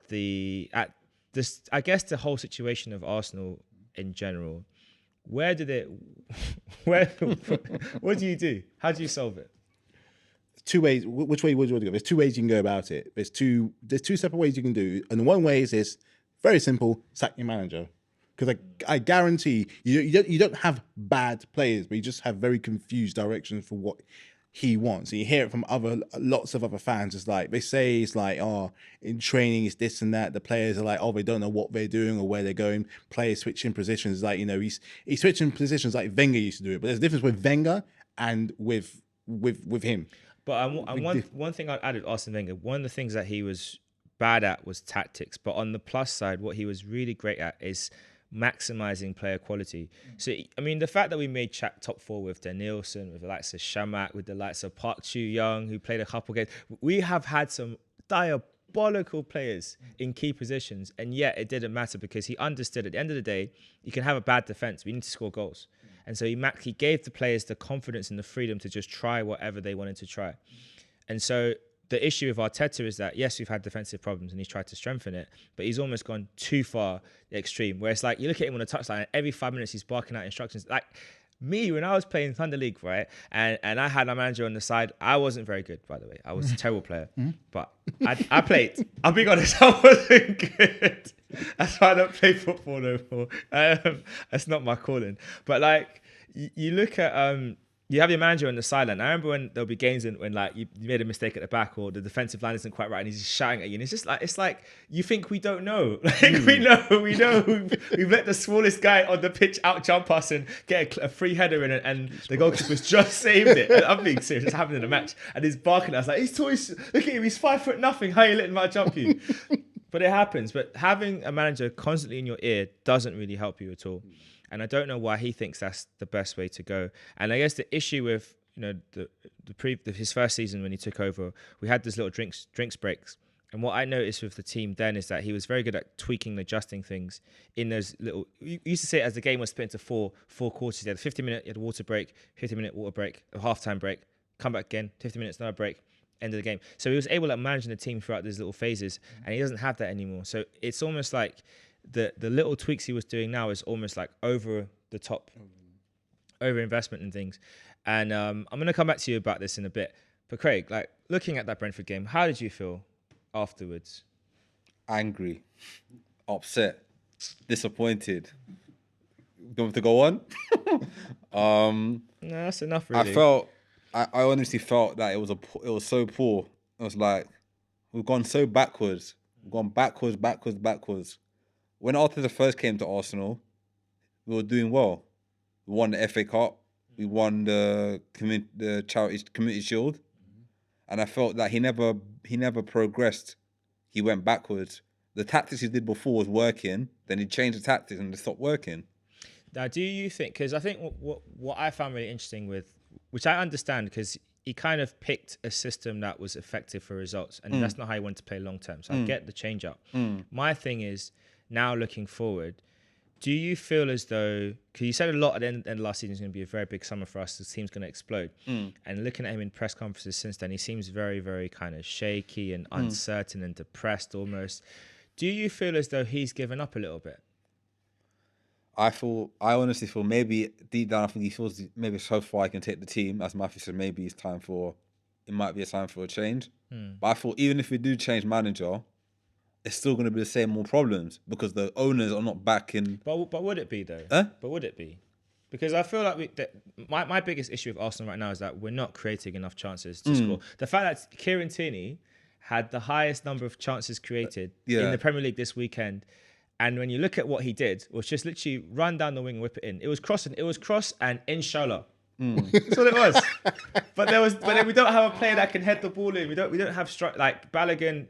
S1: this, I guess the whole situation of Arsenal in general, what do you do? How do you solve it?
S2: Two ways. Which way would you want to go? There's two ways you can go about it. There's two separate ways you can do. And one way is this: very simple, sack your manager. Because I guarantee you don't have bad players, but you just have very confused directions for what he wants. And you hear it from lots of other fans. It's like, they say it's like, oh, in training it's this and that. The players are like, oh, they don't know what they're doing or where they're going. Players switching positions. Like, you know, he's switching positions like Wenger used to do it. But there's a difference with Wenger and with him.
S1: But one thing I'd add with Arsene Wenger, one of the things that he was bad at was tactics. But on the plus side, what he was really great at is maximizing player quality. So, I mean, the fact that we made top four with Danielson, with the likes of Shamak, with the likes of Park Chu-young, who played a couple games, we have had some diabolical players in key positions, and yet it didn't matter because he understood at the end of the day, you can have a bad defense, we need to score goals. And so he gave the players the confidence and the freedom to just try whatever they wanted to try. And so the issue with Arteta is that, yes, we've had defensive problems and he's tried to strengthen it, but he's almost gone too far the extreme, where it's like, you look at him on the touchline and every 5 minutes he's barking out instructions. Like me, when I was playing Thunder League, right, and I had a manager on the side, I wasn't very good, by the way. I was a terrible player, but I played. I'll be honest, I wasn't good. That's why I don't play football no more. That's not my calling. But like, you look at... you have your manager on the sideline. I remember when there'll be games when like you made a mistake at the back or the defensive line isn't quite right and he's just shouting at you. And it's like you think we don't know. Like we know. We've let the smallest guy on the pitch out jump us and get a free header in it, and the goalkeeper's just saved it. And I'm being serious. It's happened in a match, and he's barking at us like he's tall. Look at him. He's 5'0". How are you letting him out jump you? But it happens. But having a manager constantly in your ear doesn't really help you at all. And I don't know why he thinks that's the best way to go. And I guess the issue with, you know, his first season when he took over, we had these little drinks breaks. And what I noticed with the team then is that he was very good at tweaking and adjusting things in those little... You used to say it as the game was split into four quarters. You had a 50-minute, you had a water break, 50-minute water break, a halftime break, come back again, 50 minutes, another break, end of the game. So he was able at managing the team throughout these little phases, and he doesn't have that anymore. So it's almost like... The little tweaks he was doing now is almost like over the top, over investment and things. And I'm going to come back to you about this in a bit. But Craig, like looking at that Brentford game, how did you feel afterwards?
S3: Angry, upset, disappointed. Do you want me to go on?
S1: No, that's enough really.
S3: I honestly felt that it was so poor. It was like we've gone so backwards. We've gone backwards. When Arteta first came to Arsenal, we were doing well. We won the FA Cup. We won the Charity Community Shield, and I felt that he never progressed. He went backwards. The tactics he did before was working. Then he changed the tactics and they stopped working.
S1: Now, do you think? Because I think what I found really interesting with, which I understand, because he kind of picked a system that was effective for results, and that's not how he wanted to play long term. So I get the change up. My thing is now looking forward. Do you feel as though, because you said a lot at the end of last season is going to be a very big summer for us, the team's going to explode. And looking at him in press conferences since then, he seems very, very kind of shaky and uncertain and depressed almost. Do you feel as though he's given up a little bit?
S3: I honestly feel maybe deep down, I think he feels maybe so far I can take the team. As Matthew said, maybe it might be a time for a change. But I thought even if we do change manager, it's still going to be the same more problems because the owners are not back in.
S1: But would it be though? But would it be? Because I feel like my biggest issue with Arsenal right now is that we're not creating enough chances to score. The fact that Kieran Tierney had the highest number of chances created in the Premier League this weekend. And when you look at what he did, it was just literally run down the wing and whip it in. It was cross and inshallah. That's what it was. But then we don't have a player that can head the ball in. We don't have like Balogun.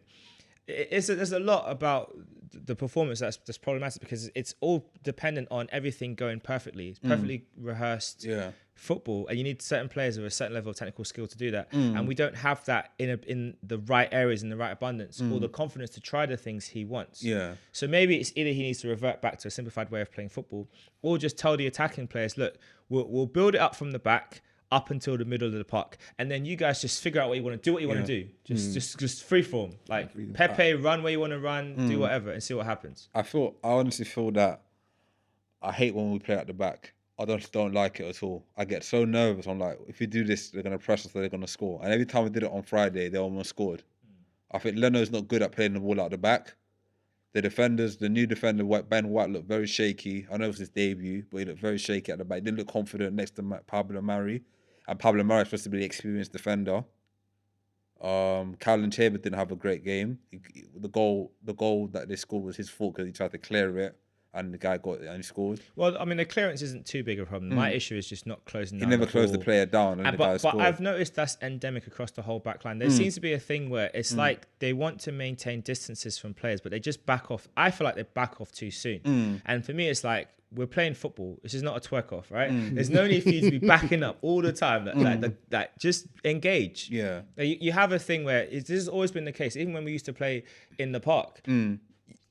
S1: There's a lot about the performance that's problematic because it's all dependent on everything going perfectly. It's perfectly rehearsed football, and you need certain players with a certain level of technical skill to do that. And we don't have that in the right areas, in the right abundance, or the confidence to try the things he wants. Yeah. So maybe it's either he needs to revert back to a simplified way of playing football, or just tell the attacking players, look, we'll build it up from the back up until the middle of the park, and then you guys just figure out what you want to do, just free form, like Pepe, run where you want to run, do whatever, and see what happens.
S3: I honestly feel that I hate when we play at the back. I don't like it at all. I get so nervous. I'm like, if we do this, they're gonna press us, they're gonna score. And every time we did it on Friday, they almost scored. I think Leno's not good at playing the ball out the back. The new defender, Ben White, looked very shaky. I know it was his debut, but he looked very shaky at the back. He didn't look confident next to Pablo Mari. And Pablo Mari is supposed to be the experienced defender. Callum Chambers didn't have a great game. The goal that they scored was his fault because he tried to clear it, and the guy got it and he scored.
S1: Well, I mean, the clearance isn't too big a problem. My issue is just not closing down.
S3: He never closed the player down, and the guy scored.
S1: But I've noticed that's endemic across the whole back line. There seems to be a thing where it's like they want to maintain distances from players, but they just back off. I feel like they back off too soon. And for me, it's like, we're playing football. This is not a twerk off, right? There's no need for you to be backing up all the time. Like just engage. Yeah. You have a thing where this has always been the case. Even when we used to play in the park,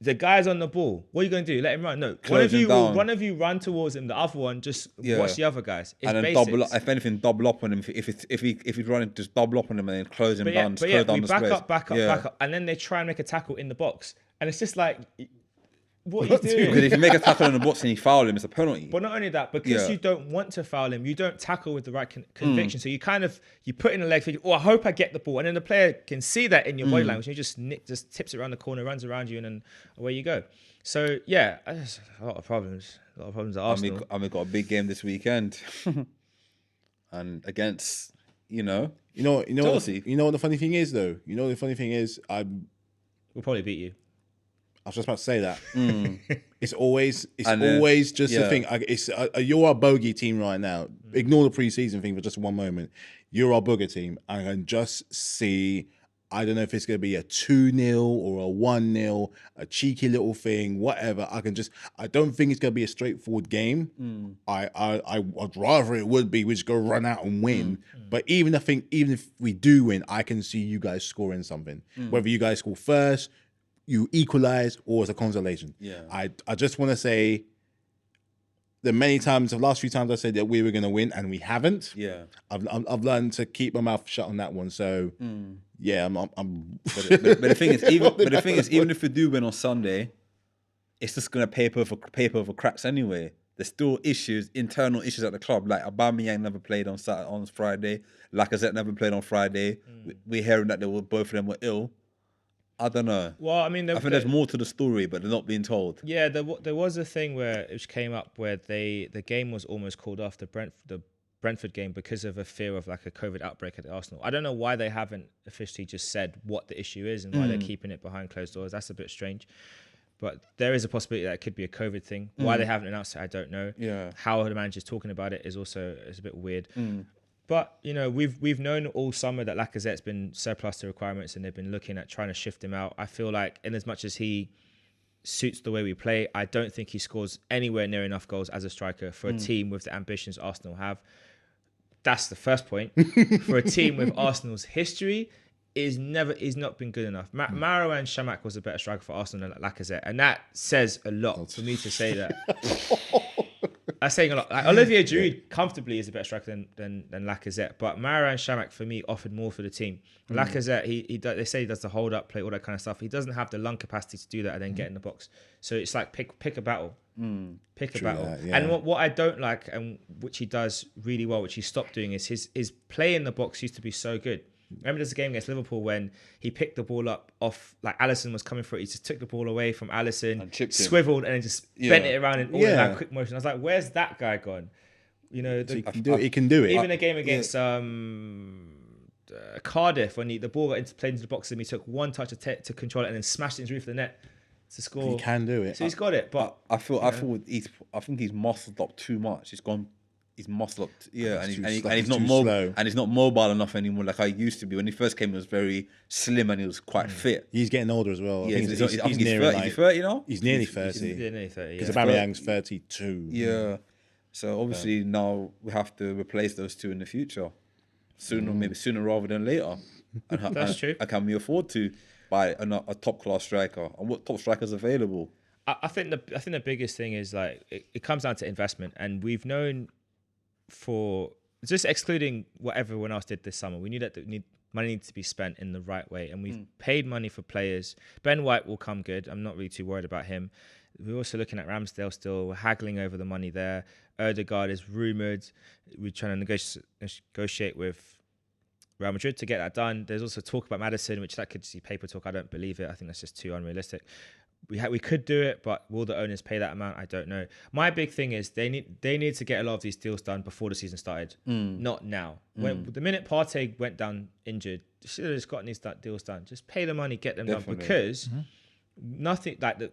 S1: the guy's on the ball. What are you going to do? Let him run? No. One of you run towards him. The other one just watch the other guys. It's and then
S3: basics. If anything, double up on him. If he's running, just double up on him and then close him down.
S1: We back up, and then they try and make a tackle in the box, and it's just like, what are you doing?
S3: Because if you make a tackle in the box and you foul him, it's a penalty.
S1: But not only that, because you don't want to foul him, you don't tackle with the right conviction. So you put in a leg, thinking, I hope I get the ball. And then the player can see that in your body language. And you just tips it around the corner, runs around you, and then away you go. So, there's a lot of problems. A lot of problems at Arsenal.
S3: And we've got a big game this weekend. And against,
S2: Chelsea. You know what the funny thing is, though? You know what the funny thing is?
S1: We'll probably beat you.
S2: I was just about to say that. It's always just the thing. You're our bogey team right now. Ignore the preseason thing for just one moment. You're our booger team. I can just see, I don't know if it's going to be a 2-0 or a 1-0, a cheeky little thing, whatever. I don't think it's going to be a straightforward game. I'd rather it would be we just go run out and win. But even if we do win, I can see you guys scoring something. Whether you guys score first, you equalize, or it's a consolation. Yeah. I just want to say, the last few times I said that we were going to win and we haven't. Yeah. I've learned to keep my mouth shut on that one. So yeah, I'm.
S3: But the thing is, even if we do win on Sunday, it's just going to paper over cracks anyway. There's still internal issues at the club. Like Aubameyang never played on Friday. Lacazette never played on Friday. We're hearing that both of them were ill. I don't know.
S1: Well, I mean,
S3: I think there's more to the story, but they're not being told.
S1: Yeah, there was a thing where it came up where the game was almost called off. The Brentford game because of a fear of like a COVID outbreak at Arsenal. I don't know why they haven't officially just said what the issue is and why they're keeping it behind closed doors. That's a bit strange. But there is a possibility that it could be a COVID thing. Why they haven't announced it, I don't know.
S3: Yeah.
S1: How the manager's talking about it is a bit weird. But, you know, we've known all summer that Lacazette's been surplus to requirements and they've been looking at trying to shift him out. I feel like in as much as he suits the way we play, I don't think he scores anywhere near enough goals as a striker for a team with the ambitions Arsenal have. That's the first point. For a team with Arsenal's history, he's not been good enough. Maro and Shamak was a better striker for Arsenal than Lacazette, and that says a lot for me to say that. That's saying a lot. Like, Olivier Giroud comfortably is a better striker than Lacazette, but Maro and Shamak for me offered more for the team. Lacazette, they say he does the hold up play, all that kind of stuff. He doesn't have the lung capacity to do that and then get in the box. So it's like pick a battle. Pick a battle.
S2: That, yeah.
S1: And what I don't like, and which he does really well, which he stopped doing, is his play in the box used to be so good. Remember there's a game against Liverpool when he picked the ball up off, like Alisson was coming for it. He just took the ball away from Alisson, swiveled and then just bent it around in all in that quick motion. I was like, where's that guy gone? You know,
S2: he can do it.
S1: Even a game against Cardiff when the ball got played into the box and he took one touch to control it and then smashed it into the roof of the net to score.
S2: He can do it.
S1: So he's got it, but
S3: I think he's muscled up too much. He's muscled up, and he's not mobile, and he's not mobile enough anymore like I used to be. When he first came, he was very slim and he was quite fit.
S2: He's getting older as well.
S3: Yeah,
S2: I think
S3: he's
S2: nearing
S3: 30, 30, you know?
S2: He's nearly 30.
S1: he's nearly 30.
S2: Because Aubameyang's 32.
S3: Yeah. So obviously now we have to replace those two in the future, maybe sooner rather than later.
S1: That's true.
S3: And can we afford to buy a top class striker? And what top strikers available?
S1: I think the biggest thing is like it comes down to investment, and we've known for just excluding what everyone else did this summer, we knew that money needs to be spent in the right way, and we've paid money for players. Ben White will come good. I'm not really too worried about him. We're also looking at Ramsdale still. We're haggling over the money there. Ødegaard is rumoured. We're trying to negotiate with Real Madrid to get that done. There's also talk about Maddison, which that could just be paper talk. I don't believe it. I think that's just too unrealistic. We could do it, but will the owners pay that amount? I don't know. My big thing is they need to get a lot of these deals done before the season started, not now. When the minute Partey went down injured, they should have just gotten these deals done. Just pay the money, get them done, because nothing like that.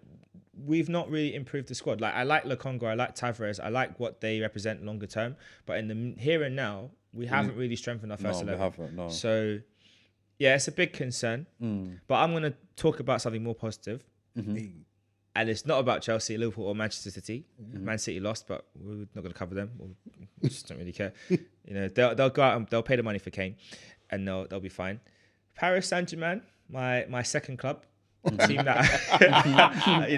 S1: We've not really improved the squad. Like I like Lokonga, I like Tavares, I like what they represent longer term, but in the here and now, we haven't really strengthened our first 11.
S3: We haven't. No.
S1: So yeah, it's a big concern. But I'm going to talk about something more positive. And it's not about Chelsea, Liverpool, or Manchester City. Man City lost, but we're not going to cover them. We just don't really care. You know, they'll go out and they'll pay the money for Kane, and they'll be fine. Paris Saint-Germain, my second club, team that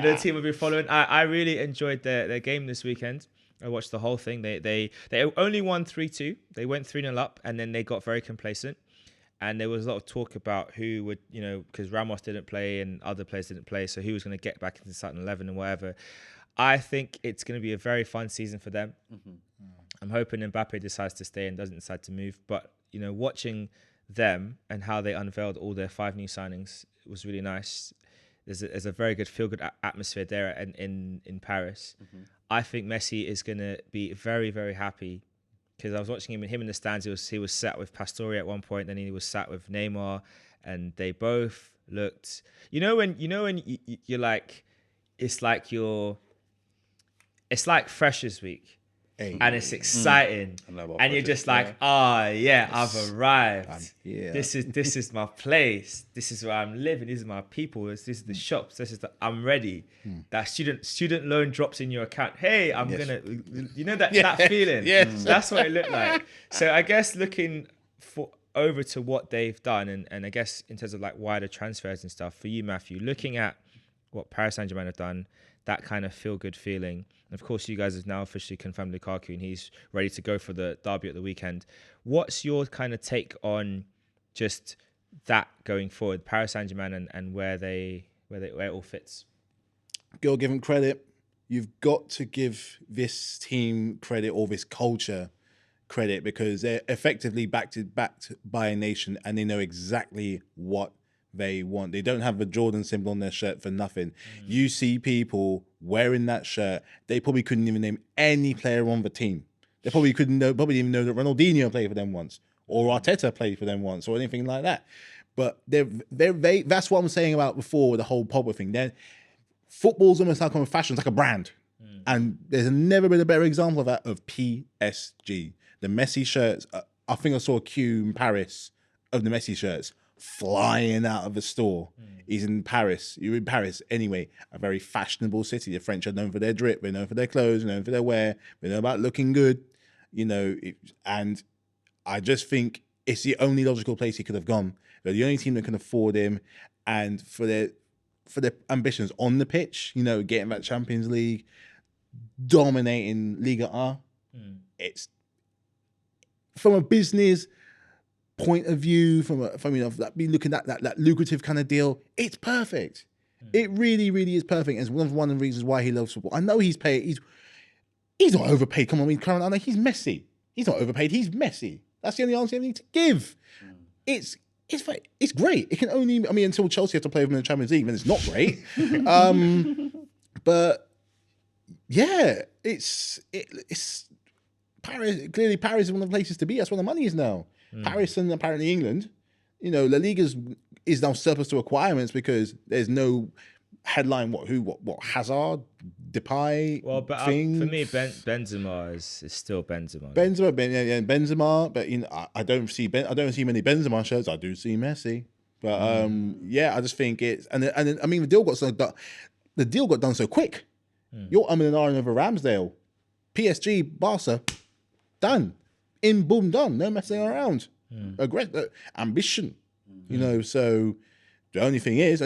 S1: the team I've been following. I really enjoyed their game this weekend. I watched the whole thing. They only won 3-2. They went 3-0 up, and then they got very complacent. And there was a lot of talk about who would, you know, because Ramos didn't play and other players didn't play, so who was going to get back into the starting 11 and whatever. I think it's going to be a very fun season for them. I'm hoping Mbappe decides to stay and doesn't decide to move. But, you know, watching them and how they unveiled all their 5 new signings was really nice. There's a very good feel-good atmosphere there in Paris. I think Messi is going to be very, very happy, because I was watching him in the stands. He was sat with Pastore at one point, then he was sat with Neymar, and they both looked. You know when you're like, it's like Freshers Week, and it's exciting, and you're just like, I've arrived. This is my place. This is where I'm living. This is my people. This is the shops. I'm ready. That student loan drops in your account. Hey, I'm gonna, you know that feeling. That's what it looked like. So I guess looking over to what they've done, and I guess in terms of like wider transfers and stuff for you, Matthew, looking at what Paris Saint-Germain have done, that kind of feel-good feeling. And of course, you guys have now officially confirmed Lukaku, and he's ready to go for the derby at the weekend. What's your kind of take on just that going forward, Paris Saint-Germain and where it all fits?
S2: Go give them credit. You've got to give this team credit, or this culture credit, because they're effectively backed by a nation, and they know exactly what they want. They don't have the Jordan symbol on their shirt for nothing. You see people wearing that shirt, they probably couldn't even name any player on the team. They probably probably didn't even know that Ronaldinho played for them once, or Arteta played for them once, or anything like that. But that's what I'm saying about before the whole Pogba thing. Football's almost like a fashion, it's like a brand. And there's never been a better example of that of PSG. The Messi shirts, I think I saw a queue in Paris of the Messi shirts flying out of the store. He's in Paris. You're in Paris anyway, a very fashionable city. The French are known for their drip, they're known for their clothes, they're known for their wear, they're known about looking good, and I just think it's the only logical place he could have gone. They're the only team that can afford him, and for their ambitions on the pitch, getting that Champions League, dominating Liga A, it's from a business point of view, from looking at that lucrative kind of deal, it's perfect. It really, really is perfect. And it's one of the reasons why he loves football. I know he's paid. He's not overpaid. Come on, he's Messi. He's not overpaid. He's Messi. That's the only answer I need to give. It's great. It can only, until Chelsea have to play with him in the Champions League, then it's not great. But yeah, it's Paris. Clearly, Paris is one of the places to be. That's where the money is now. Paris and apparently England. La Liga is now surplus to requirements because there's no headline. What Hazard, Depay.
S1: Well, but for me, Benzema is still Benzema.
S2: Benzema, but I don't see many Benzema shirts. I do see Messi, but I just think it's and the deal got done so quick. You're umming and ahhing over Ramsdale, PSG, Barca, done. In boom, done. No messing around. Ambition. So the only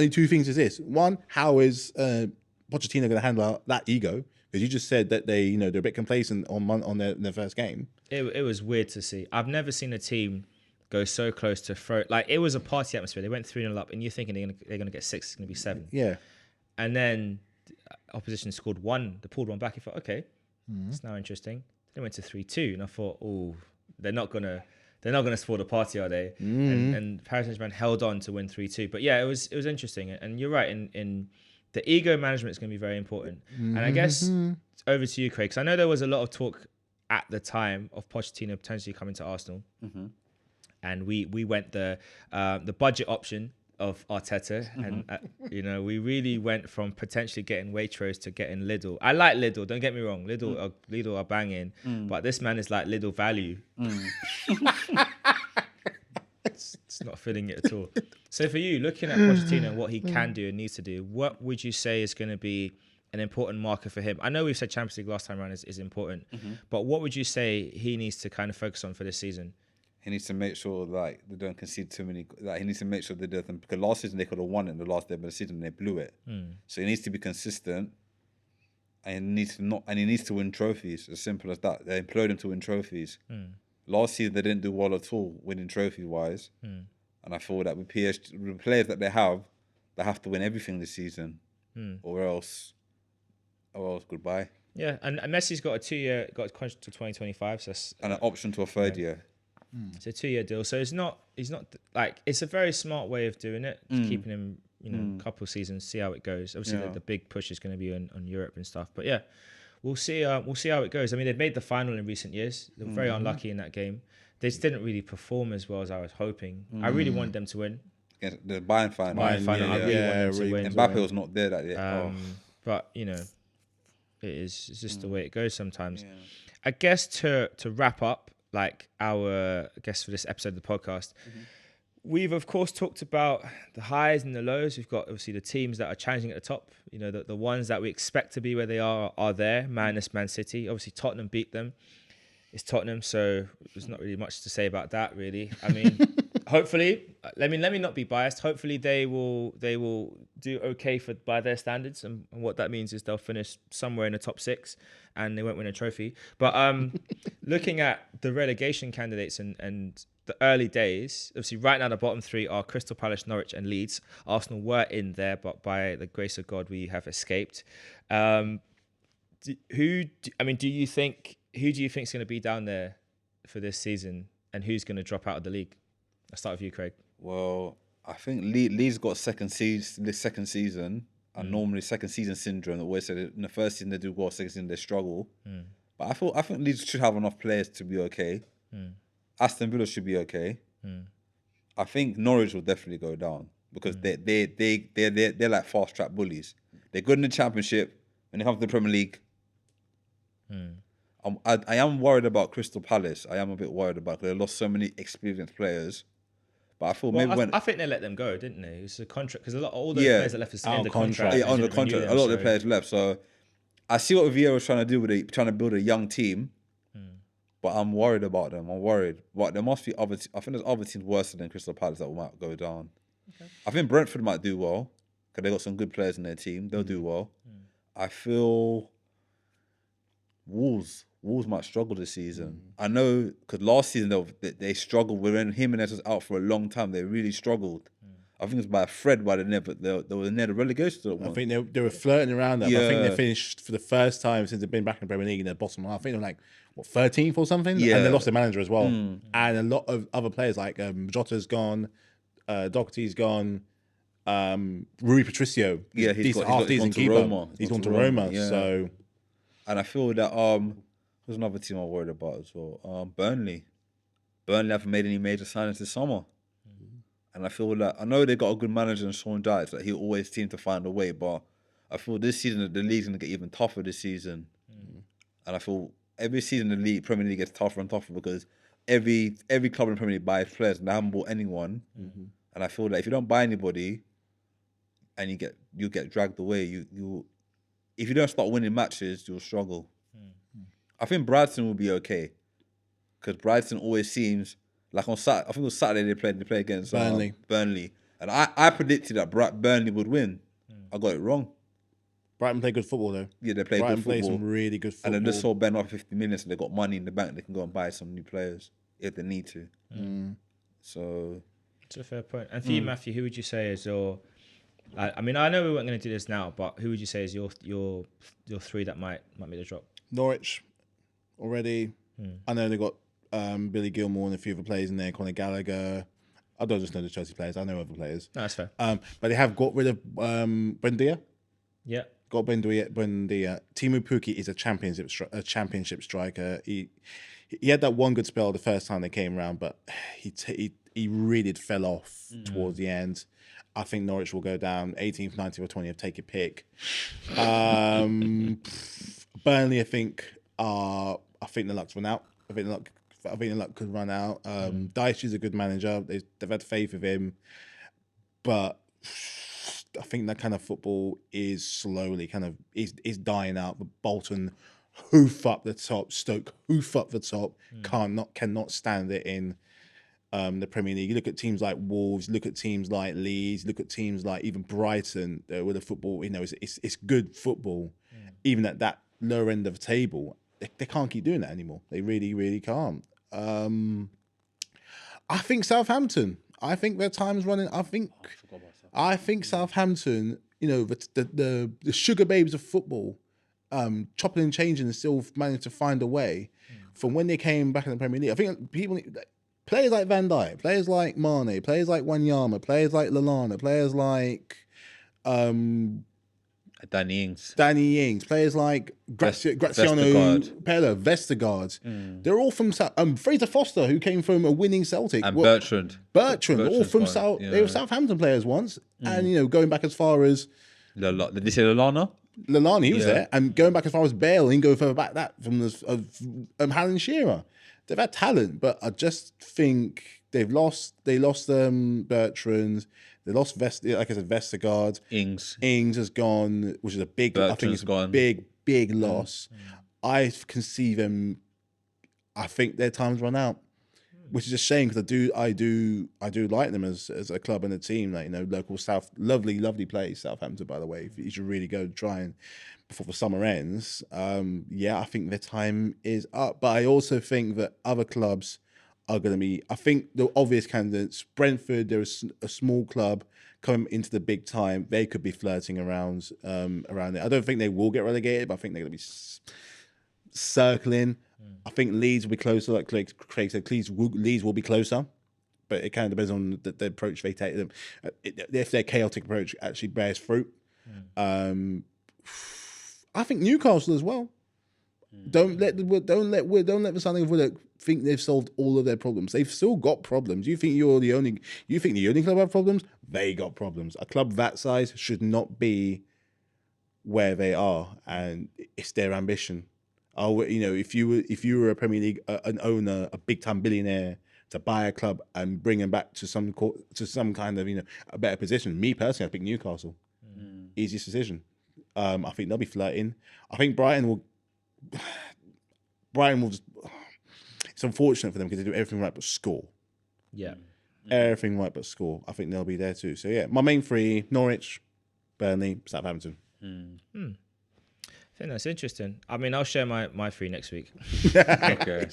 S2: two things is this. One, how is Pochettino going to handle that ego? Because you just said that they're a bit complacent on their first game.
S1: It was weird to see. I've never seen a team go so close to throw. Like, it was a party atmosphere. They went 3-0 up, and you're thinking they're going to get 6, it's going to be 7.
S2: Yeah.
S1: And then opposition scored 1. They pulled one back. You thought, okay, it's now interesting. They went to 3-2, and I thought, they're not gonna spoil the party, are they? And Paris Saint-Germain held on to win 3-2. But yeah, it was interesting. And you're right. In the ego management is going to be very important. And I guess over to you, Craig, because I know there was a lot of talk at the time of Pochettino potentially coming to Arsenal, and we went the budget option of Arteta, and we really went from potentially getting Waitrose to getting Lidl. I like Lidl, don't get me wrong. Lidl are banging, but this man is like Lidl value. It's not feeling it at all. So for you, looking at Pochettino and what he can do and needs to do, what would you say is going to be an important marker for him? I know we've said Champions League last time around is important, but what would you say he needs to kind of focus on for this season?
S3: He needs to make sure they don't concede too many. He needs to make sure they don't, because last season they could have won it in the last day of the season and they blew it. So he needs to be consistent, and he needs to win trophies. As simple as that. They employed him to win trophies. Last season they didn't do well at all, winning trophy wise. And I feel that with PSG, with the players that they have to win everything this season, or else goodbye.
S1: Yeah, and Messi's got a 2-year contract to 2025, so that's
S3: and an option to a third year.
S1: It's a 2-year deal, so he's not like, it's a very smart way of doing it, keeping him a couple of seasons, see how it goes. Obviously, the big push is going to be on Europe and stuff, but yeah, we'll see how it goes. I mean, they've made the final in recent years. They were very unlucky in that game. They just didn't really perform as well as I was hoping. I really wanted them to win.
S3: Against the Bayern final.
S1: I really wanted them to win.
S3: Mbappe was not there that year.
S1: But it's just the way it goes sometimes. I guess to wrap up, like our guest for this episode of the podcast, we've of course talked about the highs and the lows. We've got obviously the teams that are challenging at the top. The ones that we expect to be where they are there, minus Man City. Obviously Tottenham beat them. It's Tottenham, so there's not really much to say about that, really. I mean, hopefully, let me not be biased. Hopefully, they will do okay by their standards, and what that means is they'll finish somewhere in the top 6, and they won't win a trophy. But looking at the relegation candidates and the early days, obviously, right now the bottom 3 are Crystal Palace, Norwich, and Leeds. Arsenal were in there, but by the grace of God, we have escaped. Who do you think is going to be down there for this season, and who's going to drop out of the league? I'll start with you, Craig.
S3: Well, I think Leeds got second season, and normally second season syndrome. Always said in the first season they do well, second season they struggle. But I think Leeds should have enough players to be okay. Aston Villa should be okay. I think Norwich will definitely go down because they're like fast track bullies. They're good in the Championship. When it comes to the Premier League, I am worried about Crystal Palace. I am a bit worried about because they lost so many experienced players. But I feel
S1: I think they let them go, didn't they? It's a contract because all those
S3: Yeah.
S1: players that left us in
S2: Out
S1: the
S2: of contract.
S1: contract.
S3: yeah,
S1: they
S3: on the
S1: didn't renew
S3: contract,
S1: them,
S3: a lot of the
S1: so-
S3: players left. So I see what Vieira was trying to do with trying to build a young team. But I'm worried about them. I'm worried. But there must be other. I think there's other teams worse than Crystal Palace that might go down. Okay. I think Brentford might do well because they got some good players in their team. They'll do well. I feel Wolves might struggle this season. I know because last season they struggled when Jimenez was out for a long time. They really struggled. I think it's by a thread, but they were near the relegation.
S2: I think they were flirting around that. But I think
S3: Yeah.
S2: they finished for the first time since they've been back in the Premier League in the bottom half. I think they're like, 13th or something?
S3: Yeah.
S2: And they lost their manager as well. And a lot of other players like Jota's gone, Doherty's gone, Rui Patricio.
S3: Yeah, he's gone to
S2: keeper.
S3: Roma.
S2: He's gone to Roma.
S3: Yeah.
S2: So
S3: And I feel that there's another team I'm worried about as well. Burnley haven't made any major signings this summer. And I feel that I know they got a good manager in Sean Dyche that he always seems to find a way, but I feel this season that the league's gonna get even tougher this season. And I feel every season the Premier League gets tougher and tougher because every club in the Premier League buys players and they haven't bought anyone. And I feel that if you don't buy anybody and you get dragged away, you if you don't start winning matches, you'll struggle. I think Brighton will be okay because Brighton always seems like on Saturday. I think it was Saturday they play against Burnley, and I predicted that Burnley would win. I got it wrong.
S2: Brighton play good football though.
S3: Yeah, they play
S2: Brighton
S3: good football.
S2: play some really good football.
S3: And they just sold Ben off 50 million, so they got money in the bank. They can go and buy some new players if they need to. So
S1: It's a fair point. And for you, Matthew, who would you say is your? I mean, I know we weren't going to do this now, but who would you say is your three that might make the drop?
S2: Norwich already. I know they got Billy Gilmore and a few other players in there, Conor Gallagher. I don't just know the Chelsea players. I know other players.
S1: No, that's fair.
S2: But they have got rid of Buendia.
S1: Yeah.
S2: Got Buendia. Timu Puki is a championship striker. He had that one good spell the first time they came around, but he really fell off towards the end. I think Norwich will go down 18th, 19th, or 20th. Take your pick. Burnley, I think the luck's run out. I think the luck could run out. Dyche is a good manager. They've had faith of him, but I think that kind of football is slowly is dying out. But Bolton hoof up the top, Stoke hoof up the top. Cannot stand it in the Premier League. You look at teams like Wolves, look at teams like Leeds, look at teams like even Brighton, where the football, it's good football. Even at that lower end of the table, they can't keep doing that anymore. They really, really can't. I think Southampton. I think their time's running. I think Southampton, the sugar babes of football, chopping and changing and still managed to find a way from when they came back in the Premier League. I think players like Van Dijk, players like Mane, players like Wanyama, players like Lallana, players like
S3: Danny Ings,
S2: players like Graziano Pella, Vestergaard. They're all from Fraser Foster, who came from a winning Celtic.
S3: and Bertrand,
S2: all from South.
S3: yeah.
S2: They were Southampton players once, and going back as far as
S3: Did you say Lallana?
S2: Lallana, he was
S3: Yeah.
S2: there, and going back as far as Bale, and go further back that from Alan Shearer. They've had talent, but I just think they lost Bertrand. They lost Vestergaard. Ings has gone, which is a big. I think it's a big loss. I can see them. I think their time's run out, which is a shame because I do like them as a club and a team. Like local lovely place, Southampton. By the way, you should really go try and before the summer ends. I think their time is up, but I also think that other clubs are going to be. I think the obvious candidates, Brentford, they're a small club coming into the big time. They could be flirting around it. I don't think they will get relegated, but I think they're going to be circling. I think Leeds will be closer, like Craig said. Leeds will be closer, but it kind of depends on the approach they take. If their chaotic approach actually bears fruit. I think Newcastle as well. Don't let the signing of Willock think they've solved all of their problems. They've still got problems. You think the only club have problems? They got problems. A club that size should not be where they are, and it's their ambition. If you were a Premier League an owner, a big time billionaire, to buy a club and bring them back to some kind of a better position. Me personally, I pick Newcastle. Easiest decision. I think they'll be flirting. I think Brighton will just. It's unfortunate for them because they do everything right but score.
S1: Yeah.
S2: Everything right but score. I think they'll be there too. So yeah, my main three: Norwich, Burnley, Southampton.
S1: I think that's interesting. I mean, I'll share my three next week.
S3: Okay.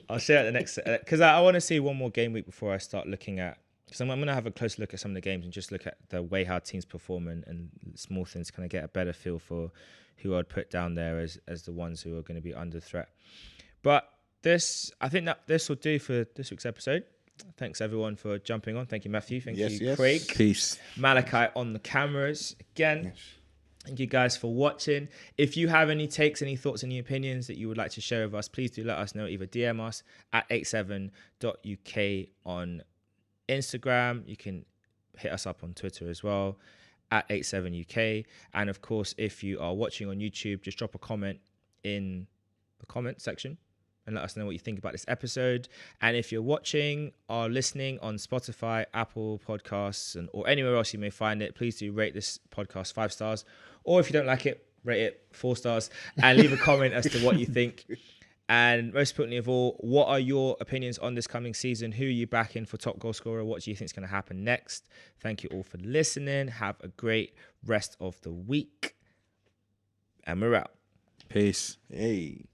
S1: I'll share it the next because I want to see one more game week before I start looking at. Because I'm going to have a close look at some of the games and just look at the way how teams perform and small things, kind of get a better feel for who I'd put down there as the ones who are going to be under threat. But I think that this will do for this week's episode. Thanks everyone for jumping on. Thank you, Matthew. Thank you, Craig.
S3: Peace.
S1: Malachi on the cameras again. Yes. Thank you guys for watching. If you have any takes, any thoughts, any opinions that you would like to share with us, please do let us know. Either DM us at Eightseven.uk on Instagram. You can hit us up on Twitter as well at Eightseven.uk. And of course, if you are watching on YouTube, just drop a comment in the comment section and let us know what you think about this episode. And if you're watching or listening on Spotify, Apple Podcasts, or anywhere else you may find it, please do rate this podcast 5 stars. Or if you don't like it, rate it 4 stars and leave a comment as to what you think. And most importantly of all, what are your opinions on this coming season? Who are you backing for top goal scorer? What do you think is going to happen next? Thank you all for listening. Have a great rest of the week. And we're out.
S3: Peace.
S2: Hey.